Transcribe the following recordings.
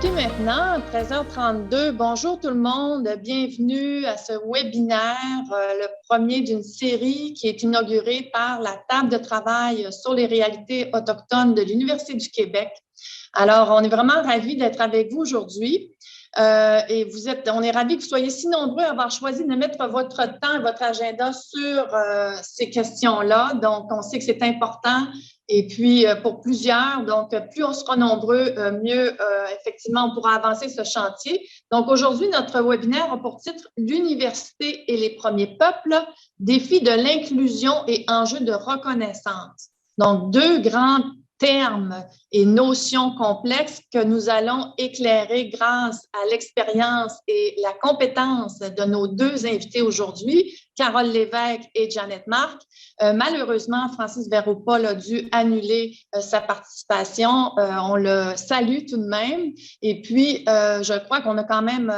débuter maintenant, 13h32. Bonjour tout le monde, bienvenue à ce webinaire, le premier d'une série qui est inaugurée par la table de travail sur les réalités autochtones de l'Université du Québec. Alors, on est vraiment ravis d'être avec vous aujourd'hui. On est ravis que vous soyez si nombreux à avoir choisi de mettre votre temps et votre agenda sur ces questions-là. Donc, on sait que c'est important. Et puis, pour plusieurs, donc, plus on sera nombreux, mieux, effectivement, on pourra avancer ce chantier. Donc, aujourd'hui, notre webinaire a pour titre « L'université et les premiers peuples, défis de l'inclusion et enjeux de reconnaissance ». Donc, deux grands termes et notions complexes que nous allons éclairer grâce à l'expérience et la compétence de nos deux invités aujourd'hui, Carole Lévesque et Janet Marc. Malheureusement, Francis Veropa a dû annuler sa participation. On le salue tout de même. Et puis, je crois qu'on a quand même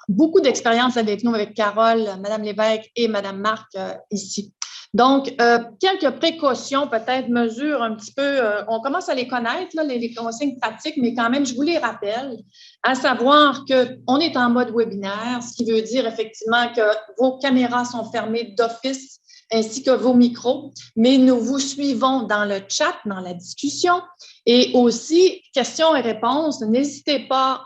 beaucoup d'expérience avec nous, avec Carole, Mme Lévesque et Mme Marc ici. Donc, quelques précautions, peut-être mesures un petit peu, on commence à les connaître, là, les consignes pratiques, mais quand même, je vous les rappelle, à savoir qu'on est en mode webinaire, ce qui veut dire effectivement que vos caméras sont fermées d'office ainsi que vos micros, mais nous vous suivons dans le chat, dans la discussion. Et aussi, questions et réponses, n'hésitez pas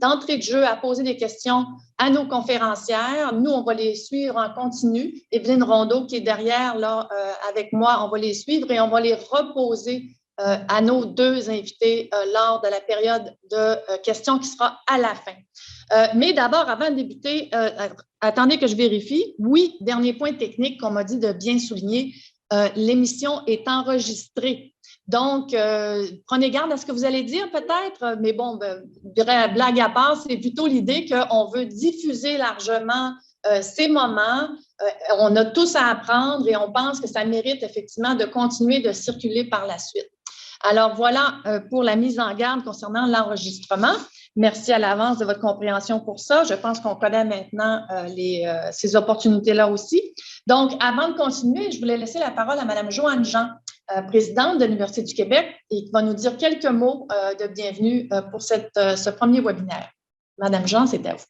d'entrée de jeu à poser des questions à nos conférencières. Nous, on va les suivre en continu. Evelyne Rondeau, qui est derrière là, avec moi, on va les suivre et on va les reposer à nos deux invités lors de la période de questions qui sera à la fin. Mais d'abord, avant de débuter, attendez que je vérifie. Oui, dernier point technique qu'on m'a dit de bien souligner, l'émission est enregistrée. Donc, prenez garde à ce que vous allez dire peut-être, mais bon, blague à part, c'est plutôt l'idée qu'on veut diffuser largement ces moments. On a tous à apprendre et on pense que ça mérite effectivement de continuer de circuler par la suite. Alors voilà pour la mise en garde concernant l'enregistrement. Merci à l'avance de votre compréhension pour ça. Je pense qu'on connaît maintenant ces opportunités-là aussi. Donc, avant de continuer, je voulais laisser la parole à Mme Joanne Jean, présidente de l'Université du Québec, et qui va nous dire quelques mots de bienvenue pour ce premier webinaire. Mme Jean, c'est à vous.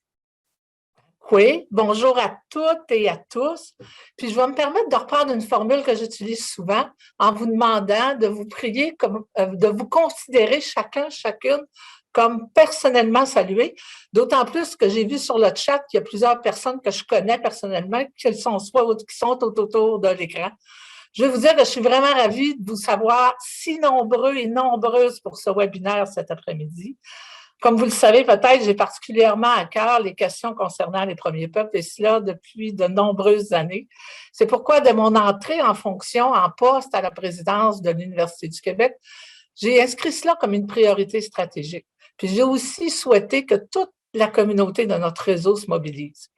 Oui, bonjour à toutes et à tous. Puis je vais me permettre de reprendre une formule que j'utilise souvent en vous demandant de vous prier, de vous considérer chacune comme personnellement saluée. D'autant plus que j'ai vu sur le chat qu'il y a plusieurs personnes que je connais personnellement, qui sont autour de l'écran. Je vais vous dire que je suis vraiment ravie de vous savoir si nombreux et nombreuses pour ce webinaire cet après-midi. Comme vous le savez peut-être, j'ai particulièrement à cœur les questions concernant les premiers peuples, et cela depuis de nombreuses années. C'est pourquoi, dès mon entrée en fonction, en poste à la présidence de l'Université du Québec, j'ai inscrit cela comme une priorité stratégique. Puis j'ai aussi souhaité que toute la communauté de notre réseau se mobilise.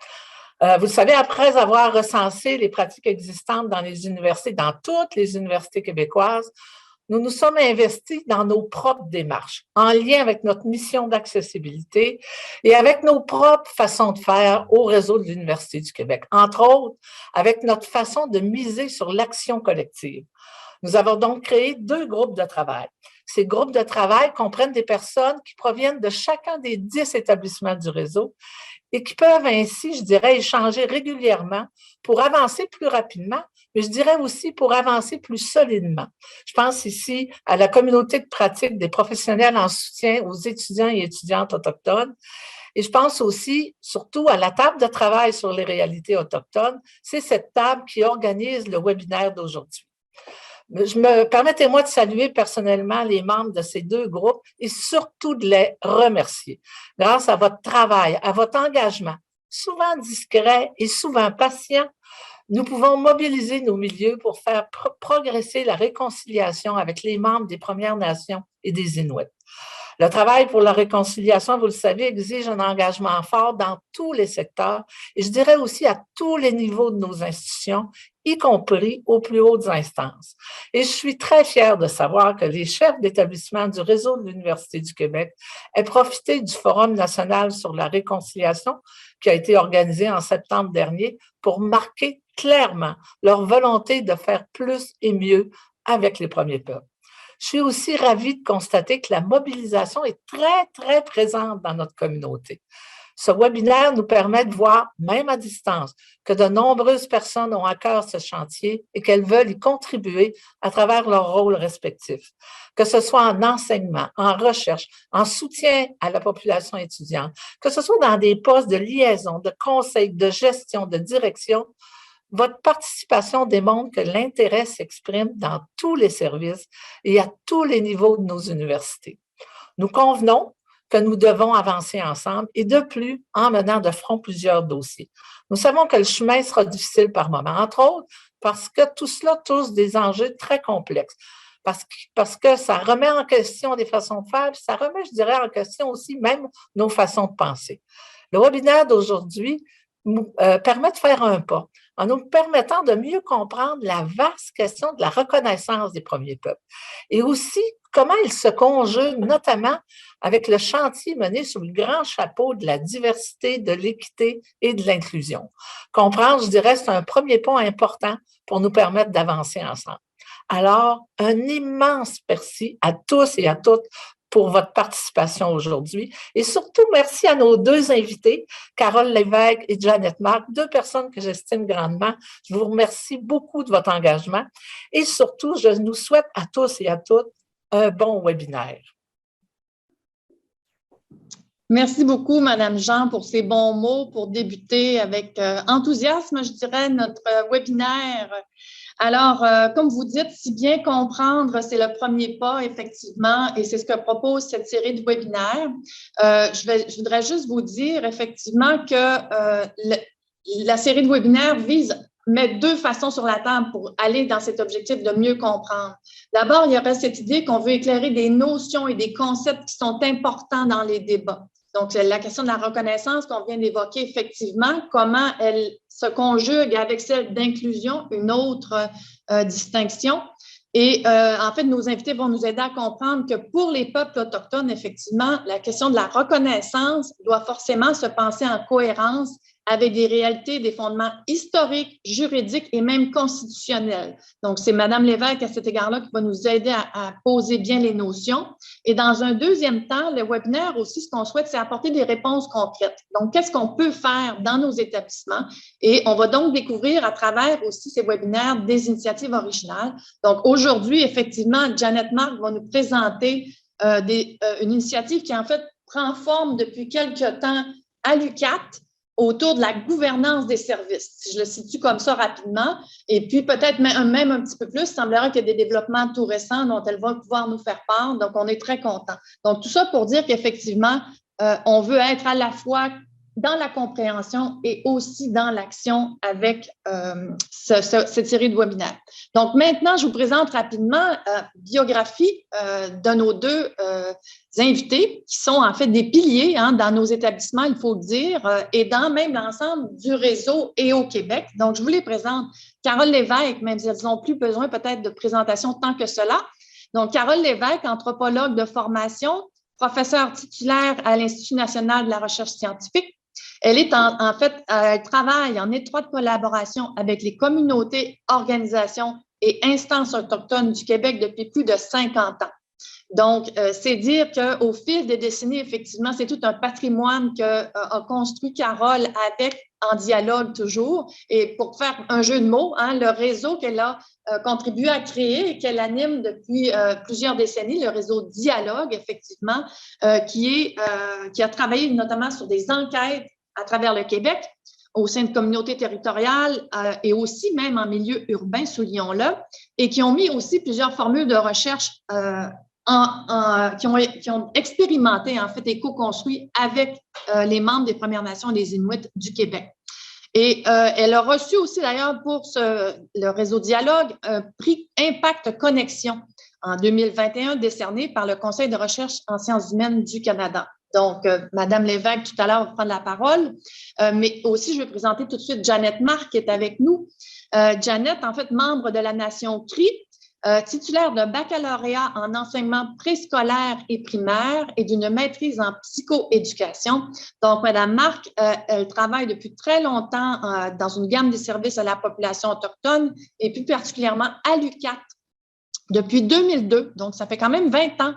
Vous le savez, après avoir recensé les pratiques existantes dans les universités, dans toutes les universités québécoises, nous nous sommes investis dans nos propres démarches, en lien avec notre mission d'accessibilité et avec nos propres façons de faire au réseau de l'Université du Québec, entre autres avec notre façon de miser sur l'action collective. Nous avons donc créé 2 groupes de travail. Ces groupes de travail comprennent des personnes qui proviennent de chacun des 10 établissements du réseau et qui peuvent ainsi, je dirais, échanger régulièrement pour avancer plus rapidement, mais je dirais aussi pour avancer plus solidement. Je pense ici à la communauté de pratique des professionnels en soutien aux étudiants et étudiantes autochtones. Et je pense aussi, surtout, à la table de travail sur les réalités autochtones. C'est cette table qui organise le webinaire d'aujourd'hui. Permettez-moi de saluer personnellement les membres de ces 2 groupes et surtout de les remercier. Grâce à votre travail, à votre engagement, souvent discret et souvent patient, nous pouvons mobiliser nos milieux pour faire progresser la réconciliation avec les membres des Premières Nations et des Inuits. Le travail pour la réconciliation, vous le savez, exige un engagement fort dans tous les secteurs et je dirais aussi à tous les niveaux de nos institutions, y compris aux plus hautes instances. Et je suis très fière de savoir que les chefs d'établissement du réseau de l'Université du Québec aient profité du Forum national sur la réconciliation qui a été organisé en septembre dernier pour marquer clairement leur volonté de faire plus et mieux avec les premiers peuples. Je suis aussi ravie de constater que la mobilisation est très, très présente dans notre communauté. Ce webinaire nous permet de voir, même à distance, que de nombreuses personnes ont à cœur ce chantier et qu'elles veulent y contribuer à travers leurs rôles respectifs, que ce soit en enseignement, en recherche, en soutien à la population étudiante, que ce soit dans des postes de liaison, de conseil, de gestion, de direction. Votre participation démontre que l'intérêt s'exprime dans tous les services et à tous les niveaux de nos universités. Nous convenons que nous devons avancer ensemble et de plus en menant de front plusieurs dossiers. Nous savons que le chemin sera difficile par moments, entre autres parce que tout cela touche des enjeux très complexes, parce que ça remet en question des façons de faire, puis ça remet, je dirais, en question aussi même nos façons de penser. Le webinaire d'aujourd'hui nous permet de faire un pas en nous permettant de mieux comprendre la vaste question de la reconnaissance des premiers peuples et aussi comment il se conjugue notamment avec le chantier mené sous le grand chapeau de la diversité, de l'équité et de l'inclusion. Comprendre, je dirais, c'est un premier point important pour nous permettre d'avancer ensemble. Alors, un immense merci à tous et à toutes pour votre participation aujourd'hui. Et surtout, merci à nos deux invités, Carole Lévesque et Janet Marc, deux personnes que j'estime grandement. Je vous remercie beaucoup de votre engagement. Et surtout, je nous souhaite à tous et à toutes un bon webinaire. Merci beaucoup, Madame Jean, pour ces bons mots, pour débuter avec enthousiasme, je dirais, notre webinaire. Alors, comme vous dites, si bien comprendre, c'est le premier pas, effectivement, et c'est ce que propose cette série de webinaires. Je voudrais juste vous dire, effectivement, que la série de webinaires vise mettre deux façons sur la table pour aller dans cet objectif de mieux comprendre. D'abord, il y aurait cette idée qu'on veut éclairer des notions et des concepts qui sont importants dans les débats. Donc, la question de la reconnaissance qu'on vient d'évoquer, effectivement, comment elle se conjugue avec celle d'inclusion, une autre distinction. Et en fait, nos invités vont nous aider à comprendre que pour les peuples autochtones, effectivement, la question de la reconnaissance doit forcément se penser en cohérence avec des réalités, des fondements historiques, juridiques et même constitutionnels. Donc, c'est Mme Lévesque, à cet égard-là, qui va nous aider à poser bien les notions. Et dans un deuxième temps, le webinaire aussi, ce qu'on souhaite, c'est apporter des réponses concrètes. Donc, qu'est-ce qu'on peut faire dans nos établissements? Et on va donc découvrir à travers aussi ces webinaires des initiatives originales. Donc, aujourd'hui, effectivement, Janet Marc va nous présenter une initiative qui, en fait, prend forme depuis quelques temps à l'UQAT, autour de la gouvernance des services, si je le situe comme ça rapidement. Et puis peut-être même un petit peu plus, il semblerait qu'il y ait des développements tout récents dont elle va pouvoir nous faire part. Donc, on est très contents. Donc, tout ça pour dire qu'effectivement, on veut être à la fois dans la compréhension et aussi dans l'action avec cette série de webinaires. Donc, maintenant, je vous présente rapidement biographie de nos deux invités qui sont en fait des piliers dans nos établissements, il faut le dire, et dans même l'ensemble du réseau et au Québec. Donc, je vous les présente. Carole Lévesque, même si elles n'ont plus besoin peut-être de présentation tant que cela. Donc, Carole Lévesque, anthropologue de formation, professeure titulaire à l'Institut national de la recherche scientifique. Elle est en fait, elle travaille en étroite collaboration avec les communautés, organisations et instances autochtones du Québec depuis plus de 50 ans. Donc, c'est dire qu'au fil des décennies, effectivement, c'est tout un patrimoine qu'a construit Carole avec en dialogue toujours. Et pour faire un jeu de mots, le réseau qu'elle a contribué à créer et qu'elle anime depuis plusieurs décennies, le réseau Dialogue, effectivement, qui a travaillé notamment sur des enquêtes à travers le Québec, au sein de communautés territoriales et aussi même en milieu urbain, soulignons-le, et qui ont mis aussi plusieurs formules de recherche qui ont expérimenté, en fait, et co-construit avec les membres des Premières Nations et des Inuits du Québec. Et elle a reçu aussi, d'ailleurs, pour le réseau Dialogue, un prix Impact Connexion en 2021, décerné par le Conseil de recherche en sciences humaines du Canada. Donc, Mme Lévesque, tout à l'heure, va prendre la parole. Mais aussi, je vais présenter tout de suite Janet Marc, qui est avec nous. Janet, en fait, membre de la Nation Cri, titulaire d'un baccalauréat en enseignement préscolaire et primaire et d'une maîtrise en psychoéducation. Donc, Mme Marc, elle travaille depuis très longtemps dans une gamme de services à la population autochtone et plus particulièrement à l'UQAT, depuis 2002, donc ça fait quand même 20 ans.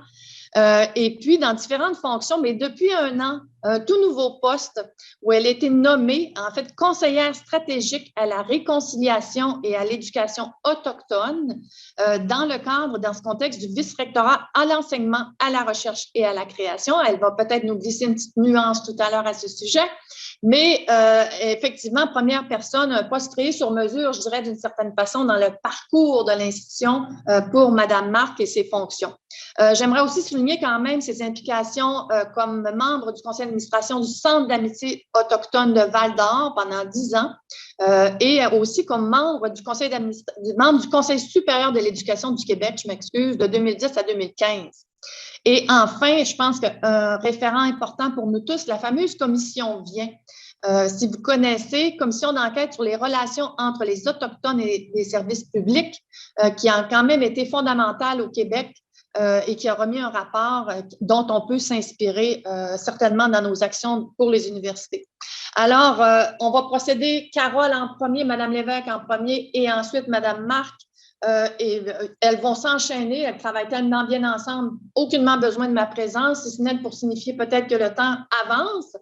Et puis, dans différentes fonctions, mais depuis un an, un tout nouveau poste où elle a été nommée, en fait, conseillère stratégique à la réconciliation et à l'éducation autochtone dans le cadre, dans ce contexte du vice-rectorat à l'enseignement, à la recherche et à la création. Elle va peut-être nous glisser une petite nuance tout à l'heure à ce sujet. Mais effectivement, première personne, un poste créé sur mesure, je dirais d'une certaine façon, dans le parcours de l'institution pour Mme Marc et ses fonctions. J'aimerais aussi souligner quand même ses implications comme membre du conseil d'administration du Centre d'amitié autochtone de Val-d'Or pendant 10 ans et aussi comme membre du conseil supérieur de l'éducation du Québec, je m'excuse, de 2010 à 2015. Et enfin, je pense qu'un référent important pour nous tous, la fameuse commission Vient. Si vous connaissez, commission d'enquête sur les relations entre les Autochtones et les services publics, qui a quand même été fondamentale au Québec et qui a remis un rapport dont on peut s'inspirer certainement dans nos actions pour les universités. Alors, on va procéder, Carole en premier, Mme Lévesque en premier et ensuite Mme Marc. Et elles vont s'enchaîner, elles travaillent tellement bien ensemble, aucunement besoin de ma présence, si ce n'est pour signifier peut-être que le temps avance.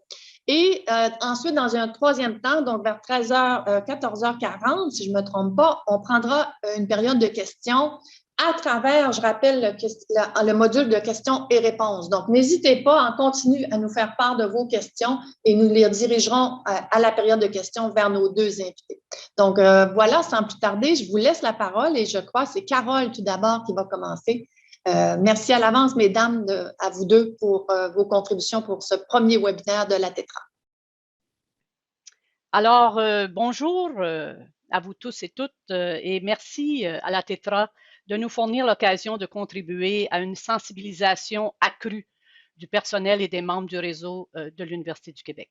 Et ensuite, dans un troisième temps, donc vers 13h, 14h40, si je ne me trompe pas, on prendra une période de questions à travers, je rappelle, le module de questions et réponses. Donc, n'hésitez pas, on continue à nous faire part de vos questions et nous les dirigerons à la période de questions vers nos deux invités. Donc, voilà, sans plus tarder, je vous laisse la parole et je crois que c'est Carole tout d'abord qui va commencer. Merci à l'avance, mesdames, à vous deux pour vos contributions pour ce premier webinaire de la TETRA. Alors, bonjour à vous tous et toutes et merci à la TETRA de nous fournir l'occasion de contribuer à une sensibilisation accrue du personnel et des membres du réseau de l'Université du Québec.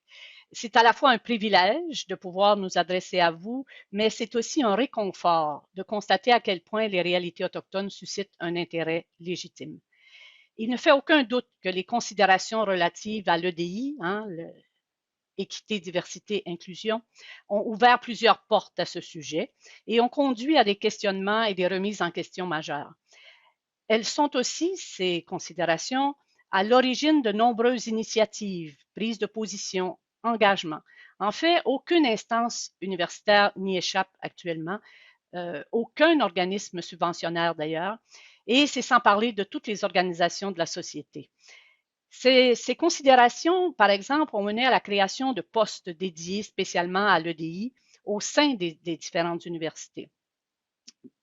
C'est à la fois un privilège de pouvoir nous adresser à vous, mais c'est aussi un réconfort de constater à quel point les réalités autochtones suscitent un intérêt légitime. Il ne fait aucun doute que les considérations relatives à l'EDI, équité, diversité, inclusion, ont ouvert plusieurs portes à ce sujet et ont conduit à des questionnements et des remises en question majeures. Elles sont aussi, ces considérations, à l'origine de nombreuses initiatives, prises de position, engagements. En fait, aucune instance universitaire n'y échappe actuellement, aucun organisme subventionnaire d'ailleurs, et c'est sans parler de toutes les organisations de la société. Ces considérations, par exemple, ont mené à la création de postes dédiés spécialement à l'EDI au sein des différentes universités,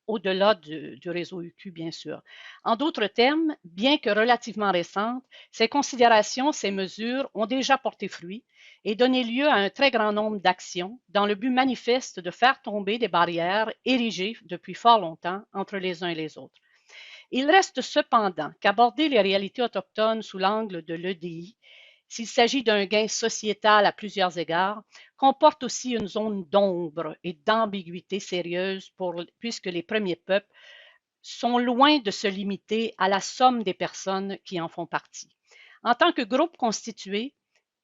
au-delà du réseau UQ, bien sûr. En d'autres termes, bien que relativement récentes, ces considérations, ces mesures ont déjà porté fruit et donné lieu à un très grand nombre d'actions dans le but manifeste de faire tomber des barrières érigées depuis fort longtemps entre les uns et les autres. Il reste cependant qu'aborder les réalités autochtones sous l'angle de l'EDI, s'il s'agit d'un gain sociétal à plusieurs égards, comporte aussi une zone d'ombre et d'ambiguïté sérieuse puisque les premiers peuples sont loin de se limiter à la somme des personnes qui en font partie. En tant que groupe constitué,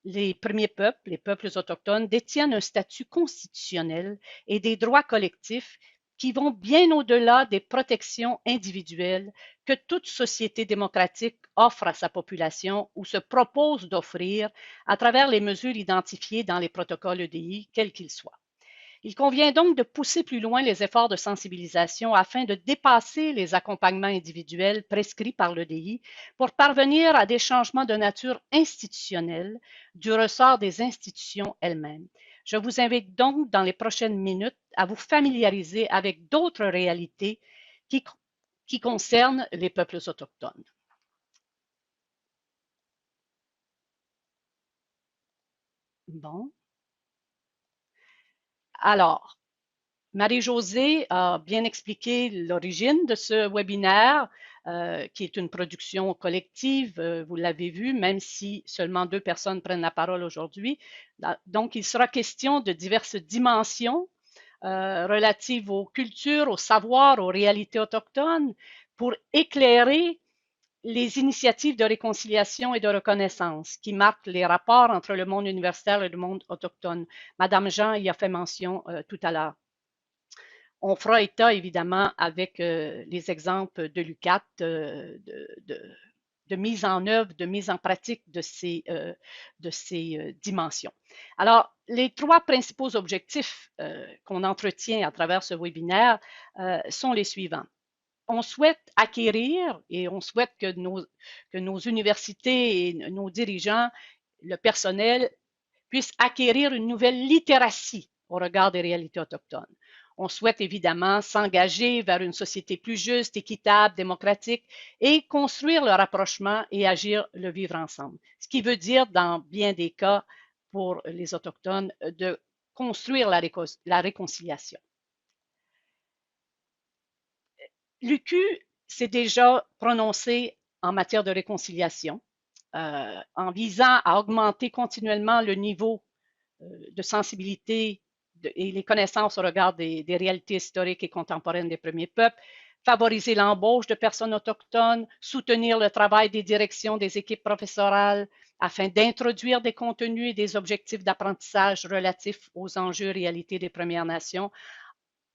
les premiers peuples, les peuples autochtones, détiennent un statut constitutionnel et des droits collectifs qui vont bien au-delà des protections individuelles que toute société démocratique offre à sa population ou se propose d'offrir à travers les mesures identifiées dans les protocoles EDI, quels qu'ils soient. Il convient donc de pousser plus loin les efforts de sensibilisation afin de dépasser les accompagnements individuels prescrits par l'EDI pour parvenir à des changements de nature institutionnelle du ressort des institutions elles-mêmes. Je vous invite donc dans les prochaines minutes à vous familiariser avec d'autres réalités qui concernent les peuples autochtones. Bon. Alors, Marie-Josée a bien expliqué l'origine de ce webinaire, qui est une production collective, vous l'avez vu, même si seulement 2 personnes prennent la parole aujourd'hui. Donc, il sera question de diverses dimensions relatives aux cultures, aux savoirs, aux réalités autochtones pour éclairer les initiatives de réconciliation et de reconnaissance qui marquent les rapports entre le monde universitaire et le monde autochtone. Madame Jean y a fait mention tout à l'heure. On fera état, évidemment, avec les exemples de l'UQAT, de mise en œuvre, de mise en pratique de ces dimensions. Alors, les trois principaux objectifs qu'on entretient à travers ce webinaire sont les suivants. On souhaite acquérir et on souhaite que nos universités et nos dirigeants, le personnel, puissent acquérir une nouvelle littératie au regard des réalités autochtones. On souhaite évidemment s'engager vers une société plus juste, équitable, démocratique et construire le rapprochement et agir le vivre ensemble. Ce qui veut dire, dans bien des cas, pour les Autochtones, de construire la réconciliation. L'UQ s'est déjà prononcé en matière de réconciliation, en visant à augmenter continuellement le niveau de sensibilité et les connaissances au regard des réalités historiques et contemporaines des premiers peuples, favoriser l'embauche de personnes autochtones, soutenir le travail des directions des équipes professorales afin d'introduire des contenus et des objectifs d'apprentissage relatifs aux enjeux et réalités des Premières Nations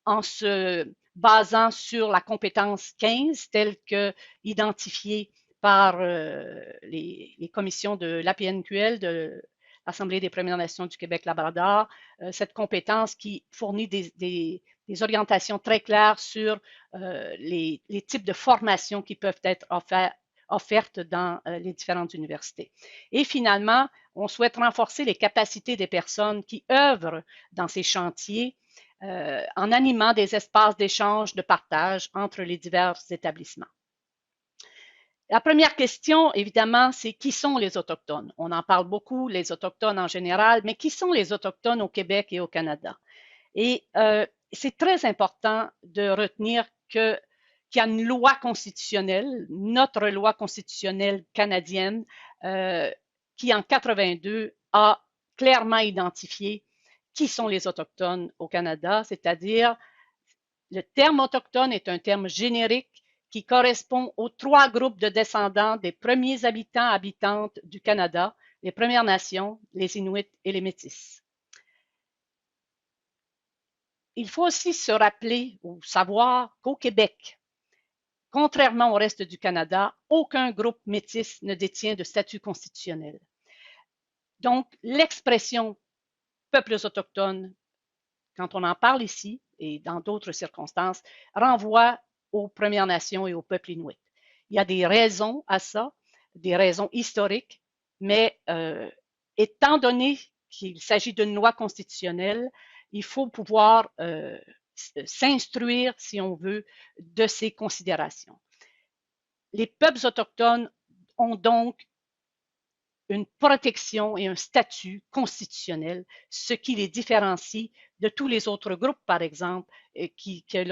en se basant sur la compétence 15 telle que identifiée par les commissions de l'APNQL, de l'Assemblée des Premières Nations du Québec-Labrador, cette compétence qui fournit des orientations très claires sur les types de formations qui peuvent être offertes dans les différentes universités. Et finalement, on souhaite renforcer les capacités des personnes qui œuvrent dans ces chantiers en animant des espaces d'échange, de partage entre les divers établissements. La première question, évidemment, c'est qui sont les Autochtones? On en parle beaucoup, les Autochtones en général, mais qui sont les Autochtones au Québec et au Canada? Et c'est très important de retenir qu'il y a une loi constitutionnelle, notre loi constitutionnelle canadienne, qui en 82 a clairement identifié qui sont les Autochtones au Canada, c'est-à-dire le terme autochtone est un terme générique qui correspond aux trois groupes de descendants des premiers habitants habitantes du Canada, les Premières Nations, les Inuits et les Métis. Il faut aussi se rappeler ou savoir qu'au Québec, contrairement au reste du Canada, aucun groupe métis ne détient de statut constitutionnel. Donc, l'expression peuples autochtones, quand on en parle ici et dans d'autres circonstances, renvoie aux Premières Nations et aux peuples inuits. Il y a des raisons à ça, des raisons historiques, mais étant donné qu'il s'agit d'une loi constitutionnelle, il faut pouvoir s'instruire, si on veut, de ces considérations. Les peuples autochtones ont donc une protection et un statut constitutionnel, ce qui les différencie de tous les autres groupes, par exemple, que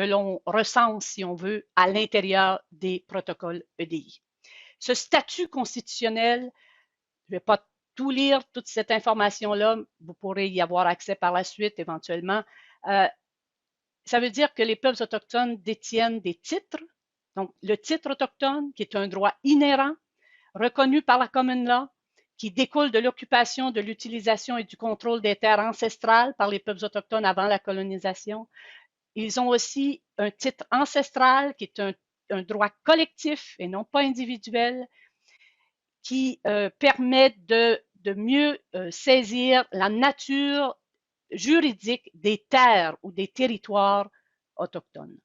l'on recense, si on veut, à l'intérieur des protocoles EDI. Ce statut constitutionnel, je ne vais pas tout lire, toute cette information-là, vous pourrez y avoir accès par la suite éventuellement. Ça veut dire que les peuples autochtones détiennent des titres. Donc, le titre autochtone, qui est un droit inhérent, reconnu par la common law, qui découle de l'occupation, de l'utilisation et du contrôle des terres ancestrales par les peuples autochtones avant la colonisation. Ils ont aussi un titre ancestral, qui est un droit collectif et non pas individuel, qui permet de mieux saisir la nature juridique des terres ou des territoires autochtones.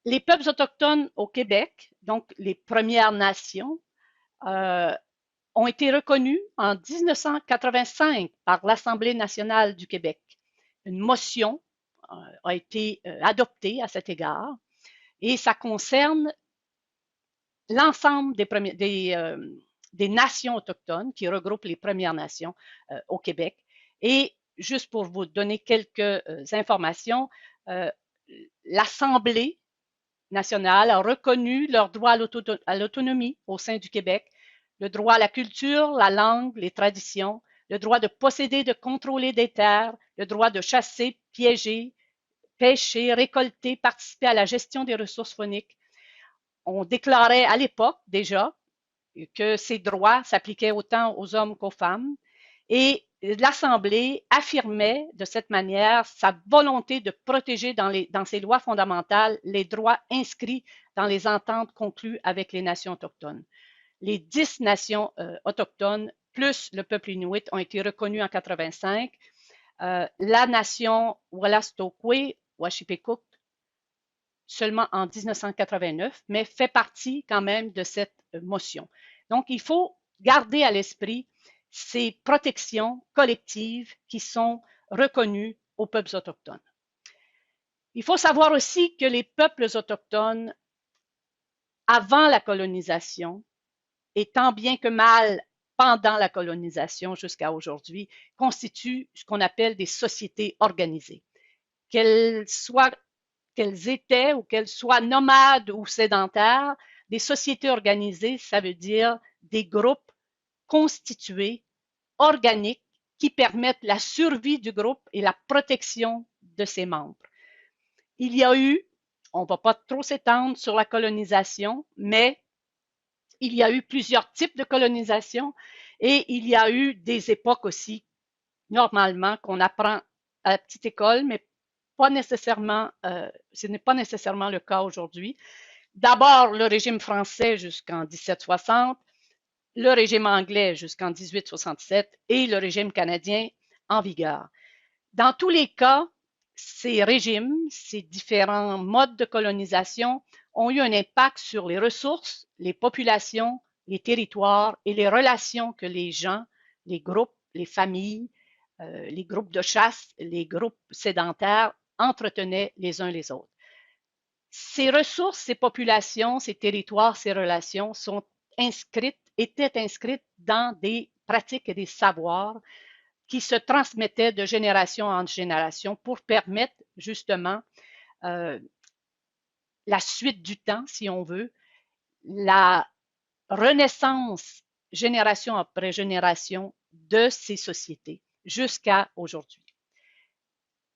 Les peuples autochtones au Québec, donc les Premières Nations, ont été reconnus en 1985 par l'Assemblée nationale du Québec. Une motion a été adoptée à cet égard et ça concerne l'ensemble des nations autochtones qui regroupent les Premières Nations au Québec. Et juste pour vous donner quelques informations, l'Assemblée nationale a reconnu leur droit à l'autonomie au sein du Québec, le droit à la culture, la langue, les traditions, le droit de posséder, de contrôler des terres, le droit de chasser, piéger, pêcher, récolter, participer à la gestion des ressources fauniques. On déclarait à l'époque déjà que ces droits s'appliquaient autant aux hommes qu'aux femmes Et l'Assemblée affirmait de cette manière sa volonté de protéger dans ses lois fondamentales les droits inscrits dans les ententes conclues avec les nations autochtones. Les 10 nations autochtones plus le peuple inuit ont été reconnus en 85. La nation Wolastoqey, Washipekuk, seulement en 1989, mais fait partie quand même de cette motion. Donc, il faut garder à l'esprit ces protections collectives qui sont reconnues aux peuples autochtones. Il faut savoir aussi que les peuples autochtones, avant la colonisation, et tant bien que mal pendant la colonisation jusqu'à aujourd'hui, constituent ce qu'on appelle des sociétés organisées. Qu'elles étaient ou qu'elles soient nomades ou sédentaires, des sociétés organisées, ça veut dire des groupes constitués, organiques, qui permettent la survie du groupe et la protection de ses membres. Il y a eu, on ne va pas trop s'étendre sur la colonisation, mais il y a eu plusieurs types de colonisation et il y a eu des époques aussi, normalement, qu'on apprend à la petite école, mais pas nécessairement, ce n'est pas nécessairement le cas aujourd'hui. D'abord, le régime français jusqu'en 1760, le régime anglais jusqu'en 1867 et le régime canadien en vigueur. Dans tous les cas, ces régimes, ces différents modes de colonisation ont eu un impact sur les ressources, les populations, les territoires et les relations que les gens, les groupes, les familles, les groupes de chasse, les groupes sédentaires entretenaient les uns les autres. Ces ressources, ces populations, ces territoires, ces relations étaient inscrites dans des pratiques et des savoirs qui se transmettaient de génération en génération pour permettre justement la suite du temps, si on veut, la renaissance génération après génération de ces sociétés jusqu'à aujourd'hui.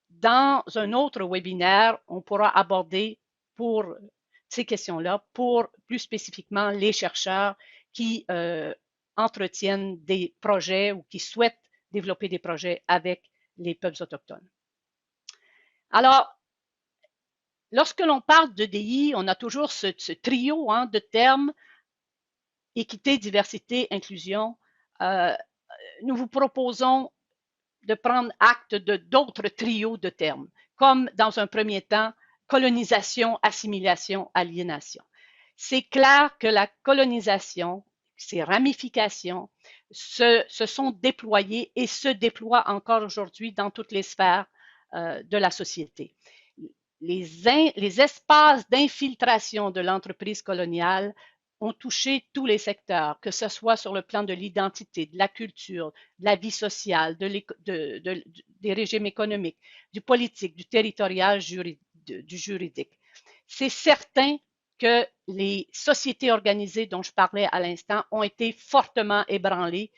Dans un autre webinaire, on pourra aborder pour ces questions-là, pour plus spécifiquement les chercheurs qui entretiennent des projets ou qui souhaitent développer des projets avec les peuples autochtones. Alors, lorsque l'on parle d'EDI, on a toujours ce trio de termes, équité, diversité, inclusion. Nous vous proposons de prendre acte de d'autres trios de termes, comme dans un premier temps, colonisation, assimilation, aliénation. C'est clair que la colonisation, ses ramifications, se sont déployées et se déploient encore aujourd'hui dans toutes les sphères de la société. Les espaces d'infiltration de l'entreprise coloniale ont touché tous les secteurs, que ce soit sur le plan de l'identité, de la culture, de la vie sociale, des régimes économiques, du politique, du territorial, du juridique. C'est certain que les sociétés organisées dont je parlais à l'instant ont été fortement ébranlées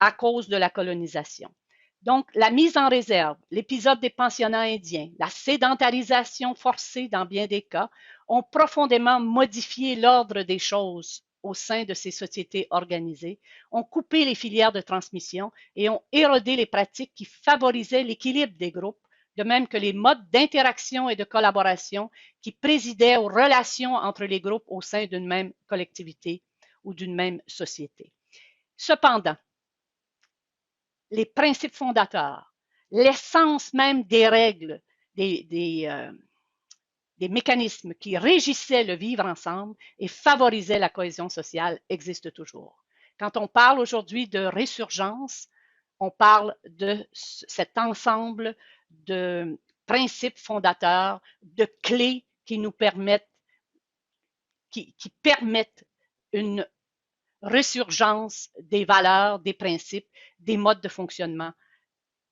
à cause de la colonisation. Donc, la mise en réserve, l'épisode des pensionnats indiens, la sédentarisation forcée dans bien des cas, ont profondément modifié l'ordre des choses au sein de ces sociétés organisées, ont coupé les filières de transmission et ont érodé les pratiques qui favorisaient l'équilibre des groupes, de même que les modes d'interaction et de collaboration qui présidaient aux relations entre les groupes au sein d'une même collectivité ou d'une même société. Cependant, les principes fondateurs, l'essence même des règles, des mécanismes qui régissaient le vivre ensemble et favorisaient la cohésion sociale existent toujours. Quand on parle aujourd'hui de résurgence, on parle de cet ensemble de principes fondateurs, de clés qui nous permettent, qui permettent une résurgence des valeurs, des principes, des modes de fonctionnement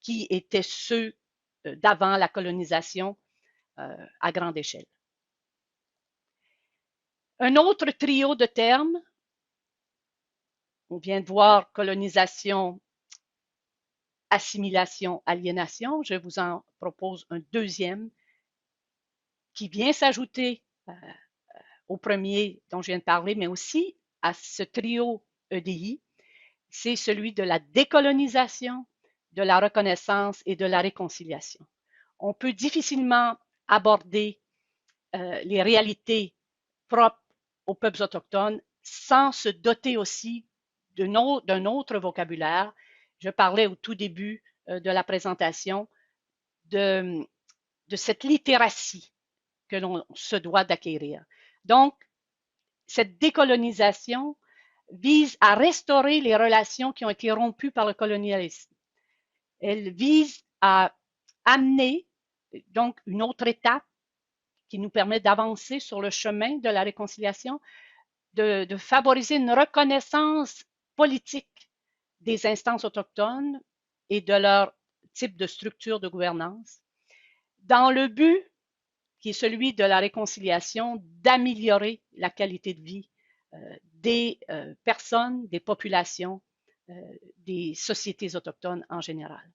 qui étaient ceux d'avant la colonisation à grande échelle. Un autre trio de termes, on vient de voir colonisation, assimilation, aliénation. Je vous en propose un deuxième qui vient s'ajouter au premier dont je viens de parler, mais aussi à ce trio EDI. c'est celui de la décolonisation, de la reconnaissance et de la réconciliation. On peut difficilement aborder les réalités propres aux peuples autochtones sans se doter aussi d'un autre vocabulaire. Je parlais au tout début de la présentation de cette littératie que l'on se doit d'acquérir. Donc, cette décolonisation vise à restaurer les relations qui ont été rompues par le colonialisme. Elle vise à amener donc une autre étape qui nous permet d'avancer sur le chemin de la réconciliation, de favoriser une reconnaissance politique des instances autochtones et de leur type de structure de gouvernance, dans le but qui est celui de la réconciliation, d'améliorer la qualité de vie des personnes, des populations, des sociétés autochtones en général.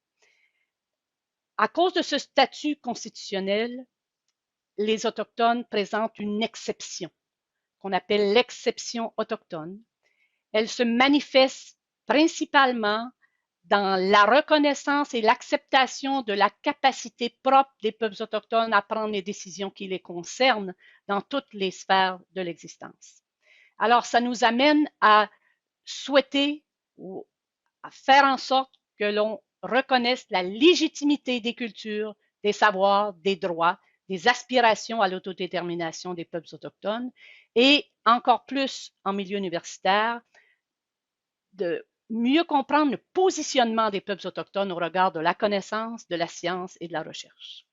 À cause de ce statut constitutionnel, les Autochtones présentent une exception, qu'on appelle l'exception autochtone. Elle se manifeste principalement dans la reconnaissance et l'acceptation de la capacité propre des peuples autochtones à prendre les décisions qui les concernent dans toutes les sphères de l'existence. Alors, ça nous amène à souhaiter ou à faire en sorte que l'on reconnaisse la légitimité des cultures, des savoirs, des droits, des aspirations à l'autodétermination des peuples autochtones et encore plus en milieu universitaire, de mieux comprendre le positionnement des peuples autochtones au regard de la connaissance, de la science et de la recherche.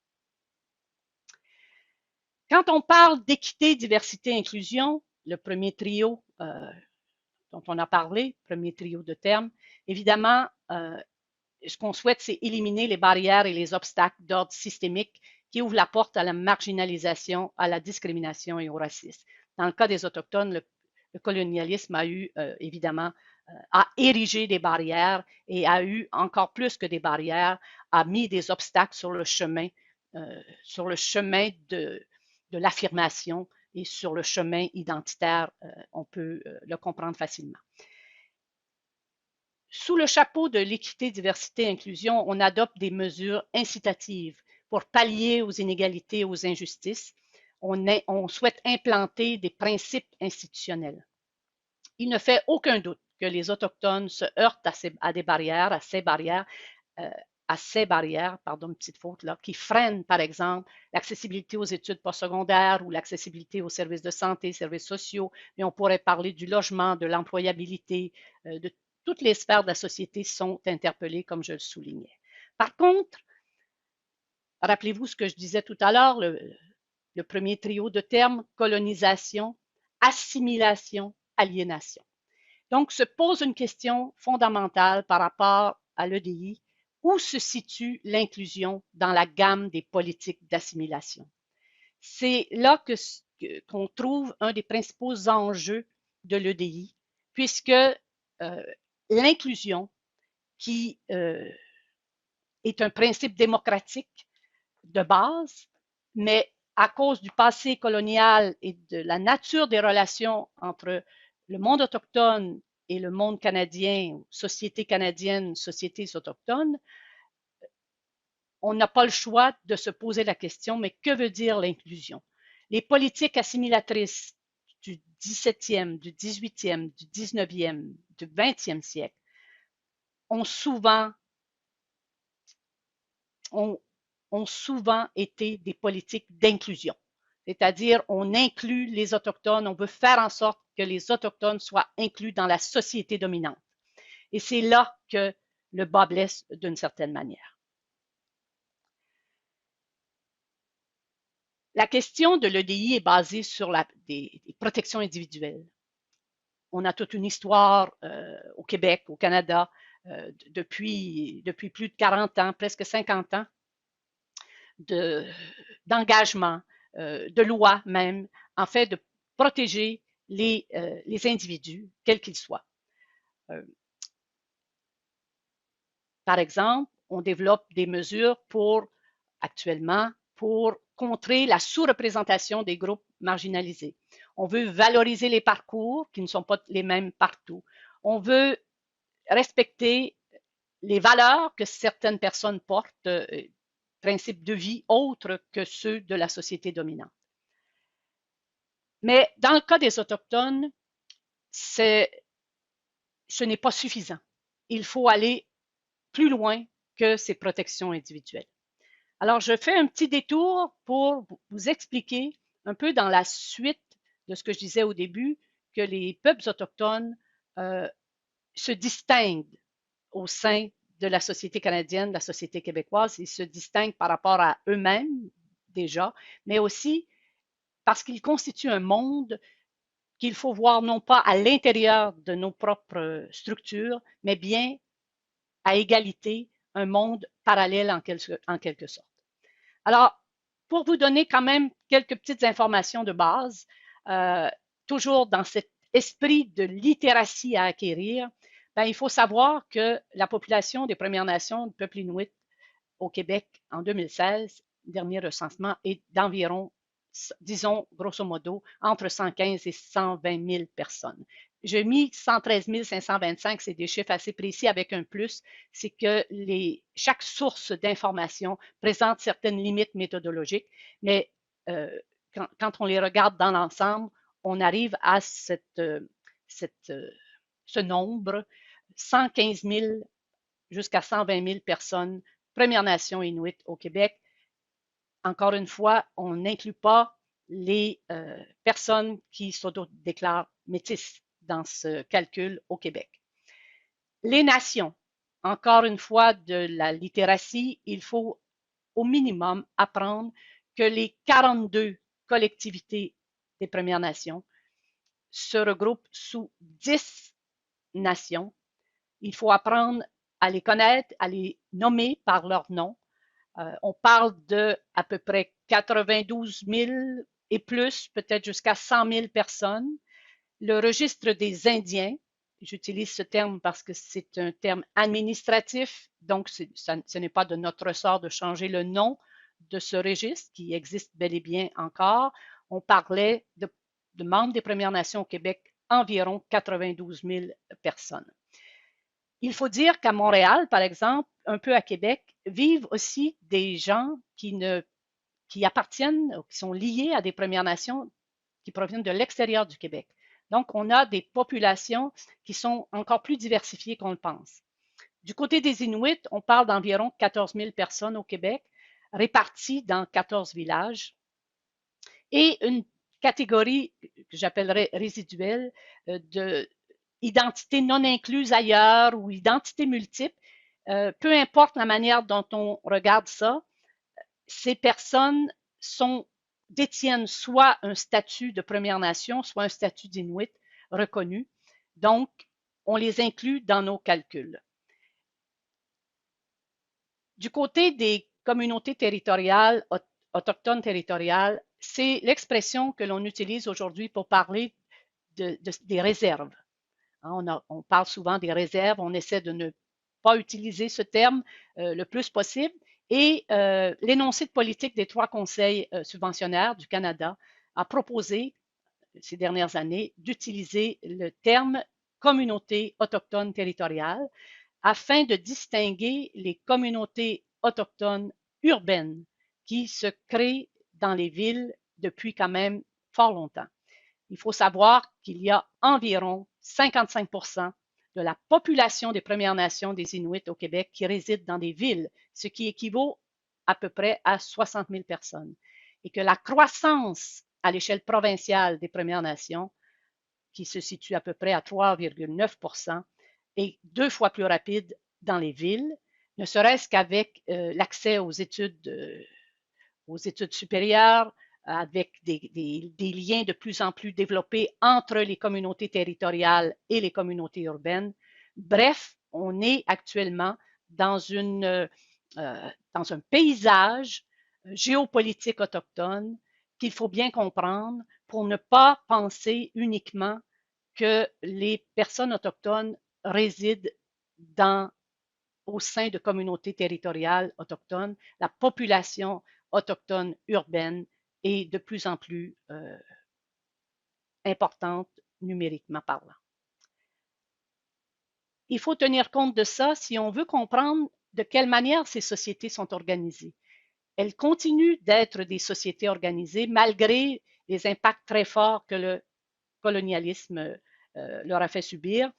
Quand on parle d'équité, diversité, inclusion, le premier trio dont on a parlé, premier trio de termes, évidemment, ce qu'on souhaite, c'est éliminer les barrières et les obstacles d'ordre systémique qui ouvrent la porte à la marginalisation, à la discrimination et au racisme. Dans le cas des Autochtones, le colonialisme a eu, évidemment, a érigé des barrières et a eu encore plus que des barrières, a mis des obstacles sur le chemin de l'affirmation et sur le chemin identitaire, on peut le comprendre facilement. Sous le chapeau de l'équité, diversité, inclusion, on adopte des mesures incitatives pour pallier aux inégalités et aux injustices. On souhaite implanter des principes institutionnels. Il ne fait aucun doute que les Autochtones se heurtent à des barrières, à ces barrières, une petite faute là, qui freinent, par exemple, l'accessibilité aux études postsecondaires ou l'accessibilité aux services de santé, services sociaux, mais on pourrait parler du logement, de l'employabilité, de toutes les sphères de la société sont interpellées, comme je le soulignais. Par contre, rappelez-vous ce que je disais tout à l'heure, le premier trio de termes, colonisation, assimilation, aliénation. Donc, se pose une question fondamentale par rapport à l'EDI. Où se situe l'inclusion dans la gamme des politiques d'assimilation? C'est là qu'on trouve un des principaux enjeux de l'EDI, puisque l'inclusion, qui est un principe démocratique de base, mais à cause du passé colonial et de la nature des relations entre le monde autochtone et le monde canadien, société canadienne, sociétés autochtones, on n'a pas le choix de se poser la question, mais que veut dire l'inclusion? Les politiques assimilatrices du 17e, du 18e, du 19e, du 20e siècle ont souvent été des politiques d'inclusion. C'est-à-dire, on inclut les Autochtones, on veut faire en sorte que les Autochtones soient inclus dans la société dominante. Et c'est là que le bas blesse d'une certaine manière. La question de l'EDI est basée sur des protections individuelles. On a toute une histoire au Québec, au Canada, depuis plus de 40 ans, presque 50 ans, d'engagement, de loi même, en fait de protéger les individus, quels qu'ils soient. Par exemple, on développe des mesures actuellement pour contrer la sous-représentation des groupes marginalisés. On veut valoriser les parcours qui ne sont pas les mêmes partout. On veut respecter les valeurs que certaines personnes portent, principes de vie autres que ceux de la société dominante. Mais dans le cas des Autochtones, ce n'est pas suffisant. Il faut aller plus loin que ces protections individuelles. Alors, je fais un petit détour pour vous expliquer un peu dans la suite de ce que je disais au début, que les peuples autochtones se distinguent au sein de la société canadienne, de la société québécoise. Ils se distinguent par rapport à eux-mêmes déjà, mais aussi parce qu'ils constituent un monde qu'il faut voir non pas à l'intérieur de nos propres structures, mais bien à égalité, un monde parallèle en quelque sorte. Alors, pour vous donner quand même quelques petites informations de base, toujours dans cet esprit de littératie à acquérir, ben, il faut savoir que la population des Premières Nations, du peuple inuit au Québec en 2016, dernier recensement, est d'environ, disons, grosso modo, entre 115 et 120 000 personnes. J'ai mis 113 525, c'est des chiffres assez précis avec un plus, c'est que chaque source d'information présente certaines limites méthodologiques, mais quand on les regarde dans l'ensemble, on arrive à ce nombre, 115 000 jusqu'à 120 000 personnes, Premières Nations inuites au Québec. Encore une fois, on n'inclut pas les personnes qui s'autodéclarent métisses dans ce calcul au Québec. Les nations, encore une fois, de la littératie, il faut au minimum apprendre que les 42 collectivités des Premières Nations se regroupent sous 10 nations. Il faut apprendre à les connaître, à les nommer par leur nom. On parle de à peu près 92 000 et plus, peut-être jusqu'à 100 000 personnes. Le registre des Indiens, j'utilise ce terme parce que c'est un terme administratif, donc ce n'est pas de notre ressort de changer le nom de ce registre qui existe bel et bien encore. On parlait de membres des Premières Nations au Québec, environ 92 000 personnes. Il faut dire qu'à Montréal, par exemple, un peu à Québec, vivent aussi des gens qui appartiennent, qui sont liés à des Premières Nations qui proviennent de l'extérieur du Québec. Donc, on a des populations qui sont encore plus diversifiées qu'on le pense. Du côté des Inuits, on parle d'environ 14 000 personnes au Québec, réparties dans 14 villages, et une catégorie que j'appellerais résiduelle de identité non incluse ailleurs ou identité multiple, peu importe la manière dont on regarde ça, ces personnes détiennent soit un statut de Première Nation, soit un statut d'Inuit reconnu. Donc, on les inclut dans nos calculs. Du côté des communautés territoriales, autochtones territoriales, c'est l'expression que l'on utilise aujourd'hui pour parler des réserves. On parle souvent des réserves, on essaie de ne pas utiliser ce terme le plus possible. Et l'énoncé de politique des 3 conseils subventionnaires du Canada a proposé ces dernières années d'utiliser le terme communauté autochtone territoriale afin de distinguer les communautés autochtones urbaines qui se créent dans les villes depuis quand même fort longtemps. Il faut savoir qu'il y a environ 55 de la population des Premières Nations des Inuits au Québec qui réside dans des villes, ce qui équivaut à peu près à 60 000 personnes. Et que la croissance à l'échelle provinciale des Premières Nations, qui se situe à peu près à 3,9 est 2 fois plus rapide dans les villes, ne serait-ce qu'avec l'accès aux études supérieures, avec des liens de plus en plus développés entre les communautés territoriales et les communautés urbaines. Bref, on est actuellement dans un paysage géopolitique autochtone qu'il faut bien comprendre pour ne pas penser uniquement que les personnes autochtones résident au sein de communautés territoriales autochtones. La population autochtone urbaine est de plus en plus importante numériquement parlant. il faut tenir compte de ça si on veut comprendre de quelle manière ces sociétés sont organisées. Elles continuent d'être des sociétés organisées malgré les impacts très forts que le colonialisme leur a fait subir.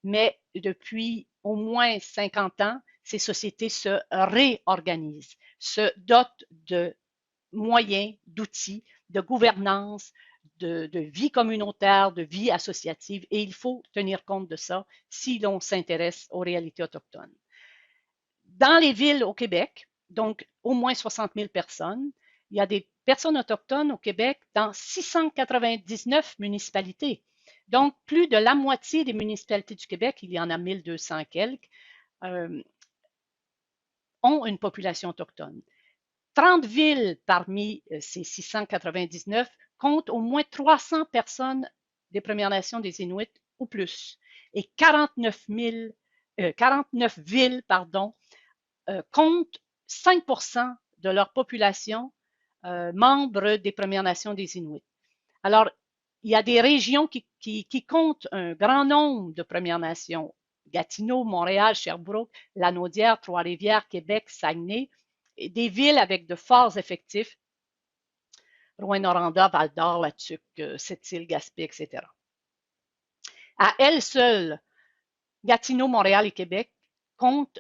Mais depuis au moins 50 ans, ces sociétés se réorganisent, se dotent de moyens, d'outils, de gouvernance, de vie communautaire, de vie associative, et il faut tenir compte de ça si l'on s'intéresse aux réalités autochtones. Dans les villes au Québec, donc au moins 60 000 personnes, il y a des personnes autochtones au Québec dans 699 municipalités. Donc, plus de la moitié des municipalités du Québec, il y en a 1200 quelques, ont une population autochtone. 30 villes parmi ces 699 comptent au moins 300 personnes des Premières Nations des Inuits ou plus. Et 49 villes comptent 5 de leur population membres des Premières Nations des Inuits. Alors, il y a des régions qui comptent un grand nombre de Premières Nations. Gatineau, Montréal, Sherbrooke, Lanaudière, Trois-Rivières, Québec, Saguenay, et des villes avec de forts effectifs, Rouyn-Noranda, Val-d'Or, La Tuque, Sept-Îles, Gaspé, etc. À elles seules, Gatineau, Montréal et Québec comptent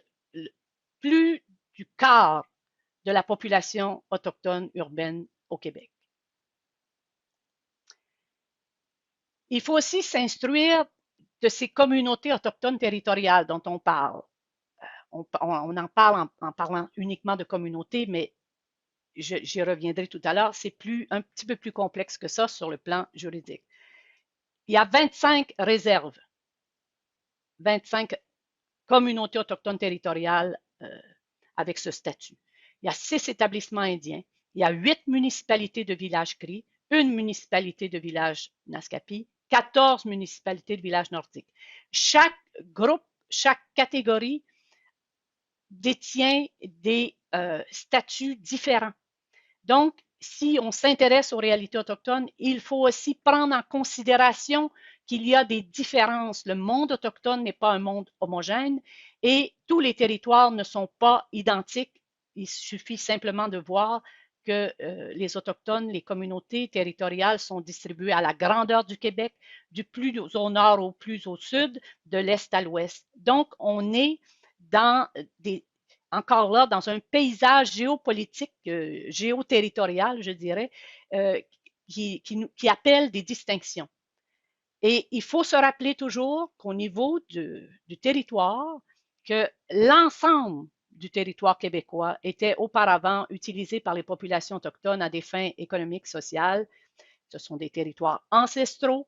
plus du quart de la population autochtone urbaine au Québec. Il faut aussi s'instruire de ces communautés autochtones territoriales dont on parle. On en parle en parlant uniquement de communautés, mais j'y reviendrai tout à l'heure, c'est un petit peu plus complexe que ça sur le plan juridique. Il y a 25 réserves, 25 communautés autochtones territoriales avec ce statut. Il y a 6 établissements indiens, il y a 8 municipalités de villages Cris, une municipalité de village Naskapi, 14 municipalités de villages nordiques. Chaque groupe, chaque catégorie détient des statuts différents. Donc, si on s'intéresse aux réalités autochtones, il faut aussi prendre en considération qu'il y a des différences. Le monde autochtone n'est pas un monde homogène et tous les territoires ne sont pas identiques. Il suffit simplement de voir que les Autochtones, les communautés territoriales sont distribuées à la grandeur du Québec, du plus au nord au plus au sud, de l'est à l'ouest. Donc, on est encore là, dans un paysage géopolitique, géoterritorial, je dirais, qui appelle des distinctions. Et il faut se rappeler toujours qu'au niveau du territoire, que l'ensemble du territoire québécois était auparavant utilisé par les populations autochtones à des fins économiques, sociales. Ce sont des territoires ancestraux.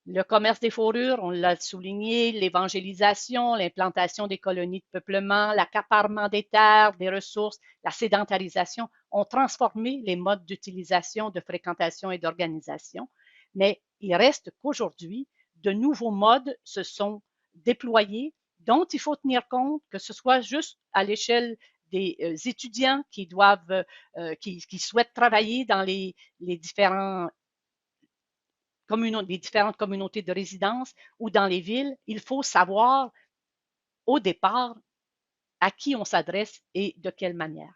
Le commerce des fourrures, on l'a souligné, l'évangélisation, l'implantation des colonies de peuplement, l'accaparement des terres, des ressources, la sédentarisation ont transformé les modes d'utilisation, de fréquentation et d'organisation. Mais il reste qu'aujourd'hui, de nouveaux modes se sont déployés dont il faut tenir compte, que ce soit juste à l'échelle des étudiants qui souhaitent travailler dans les différentes communautés de résidence ou dans les villes, il faut savoir au départ à qui on s'adresse et de quelle manière.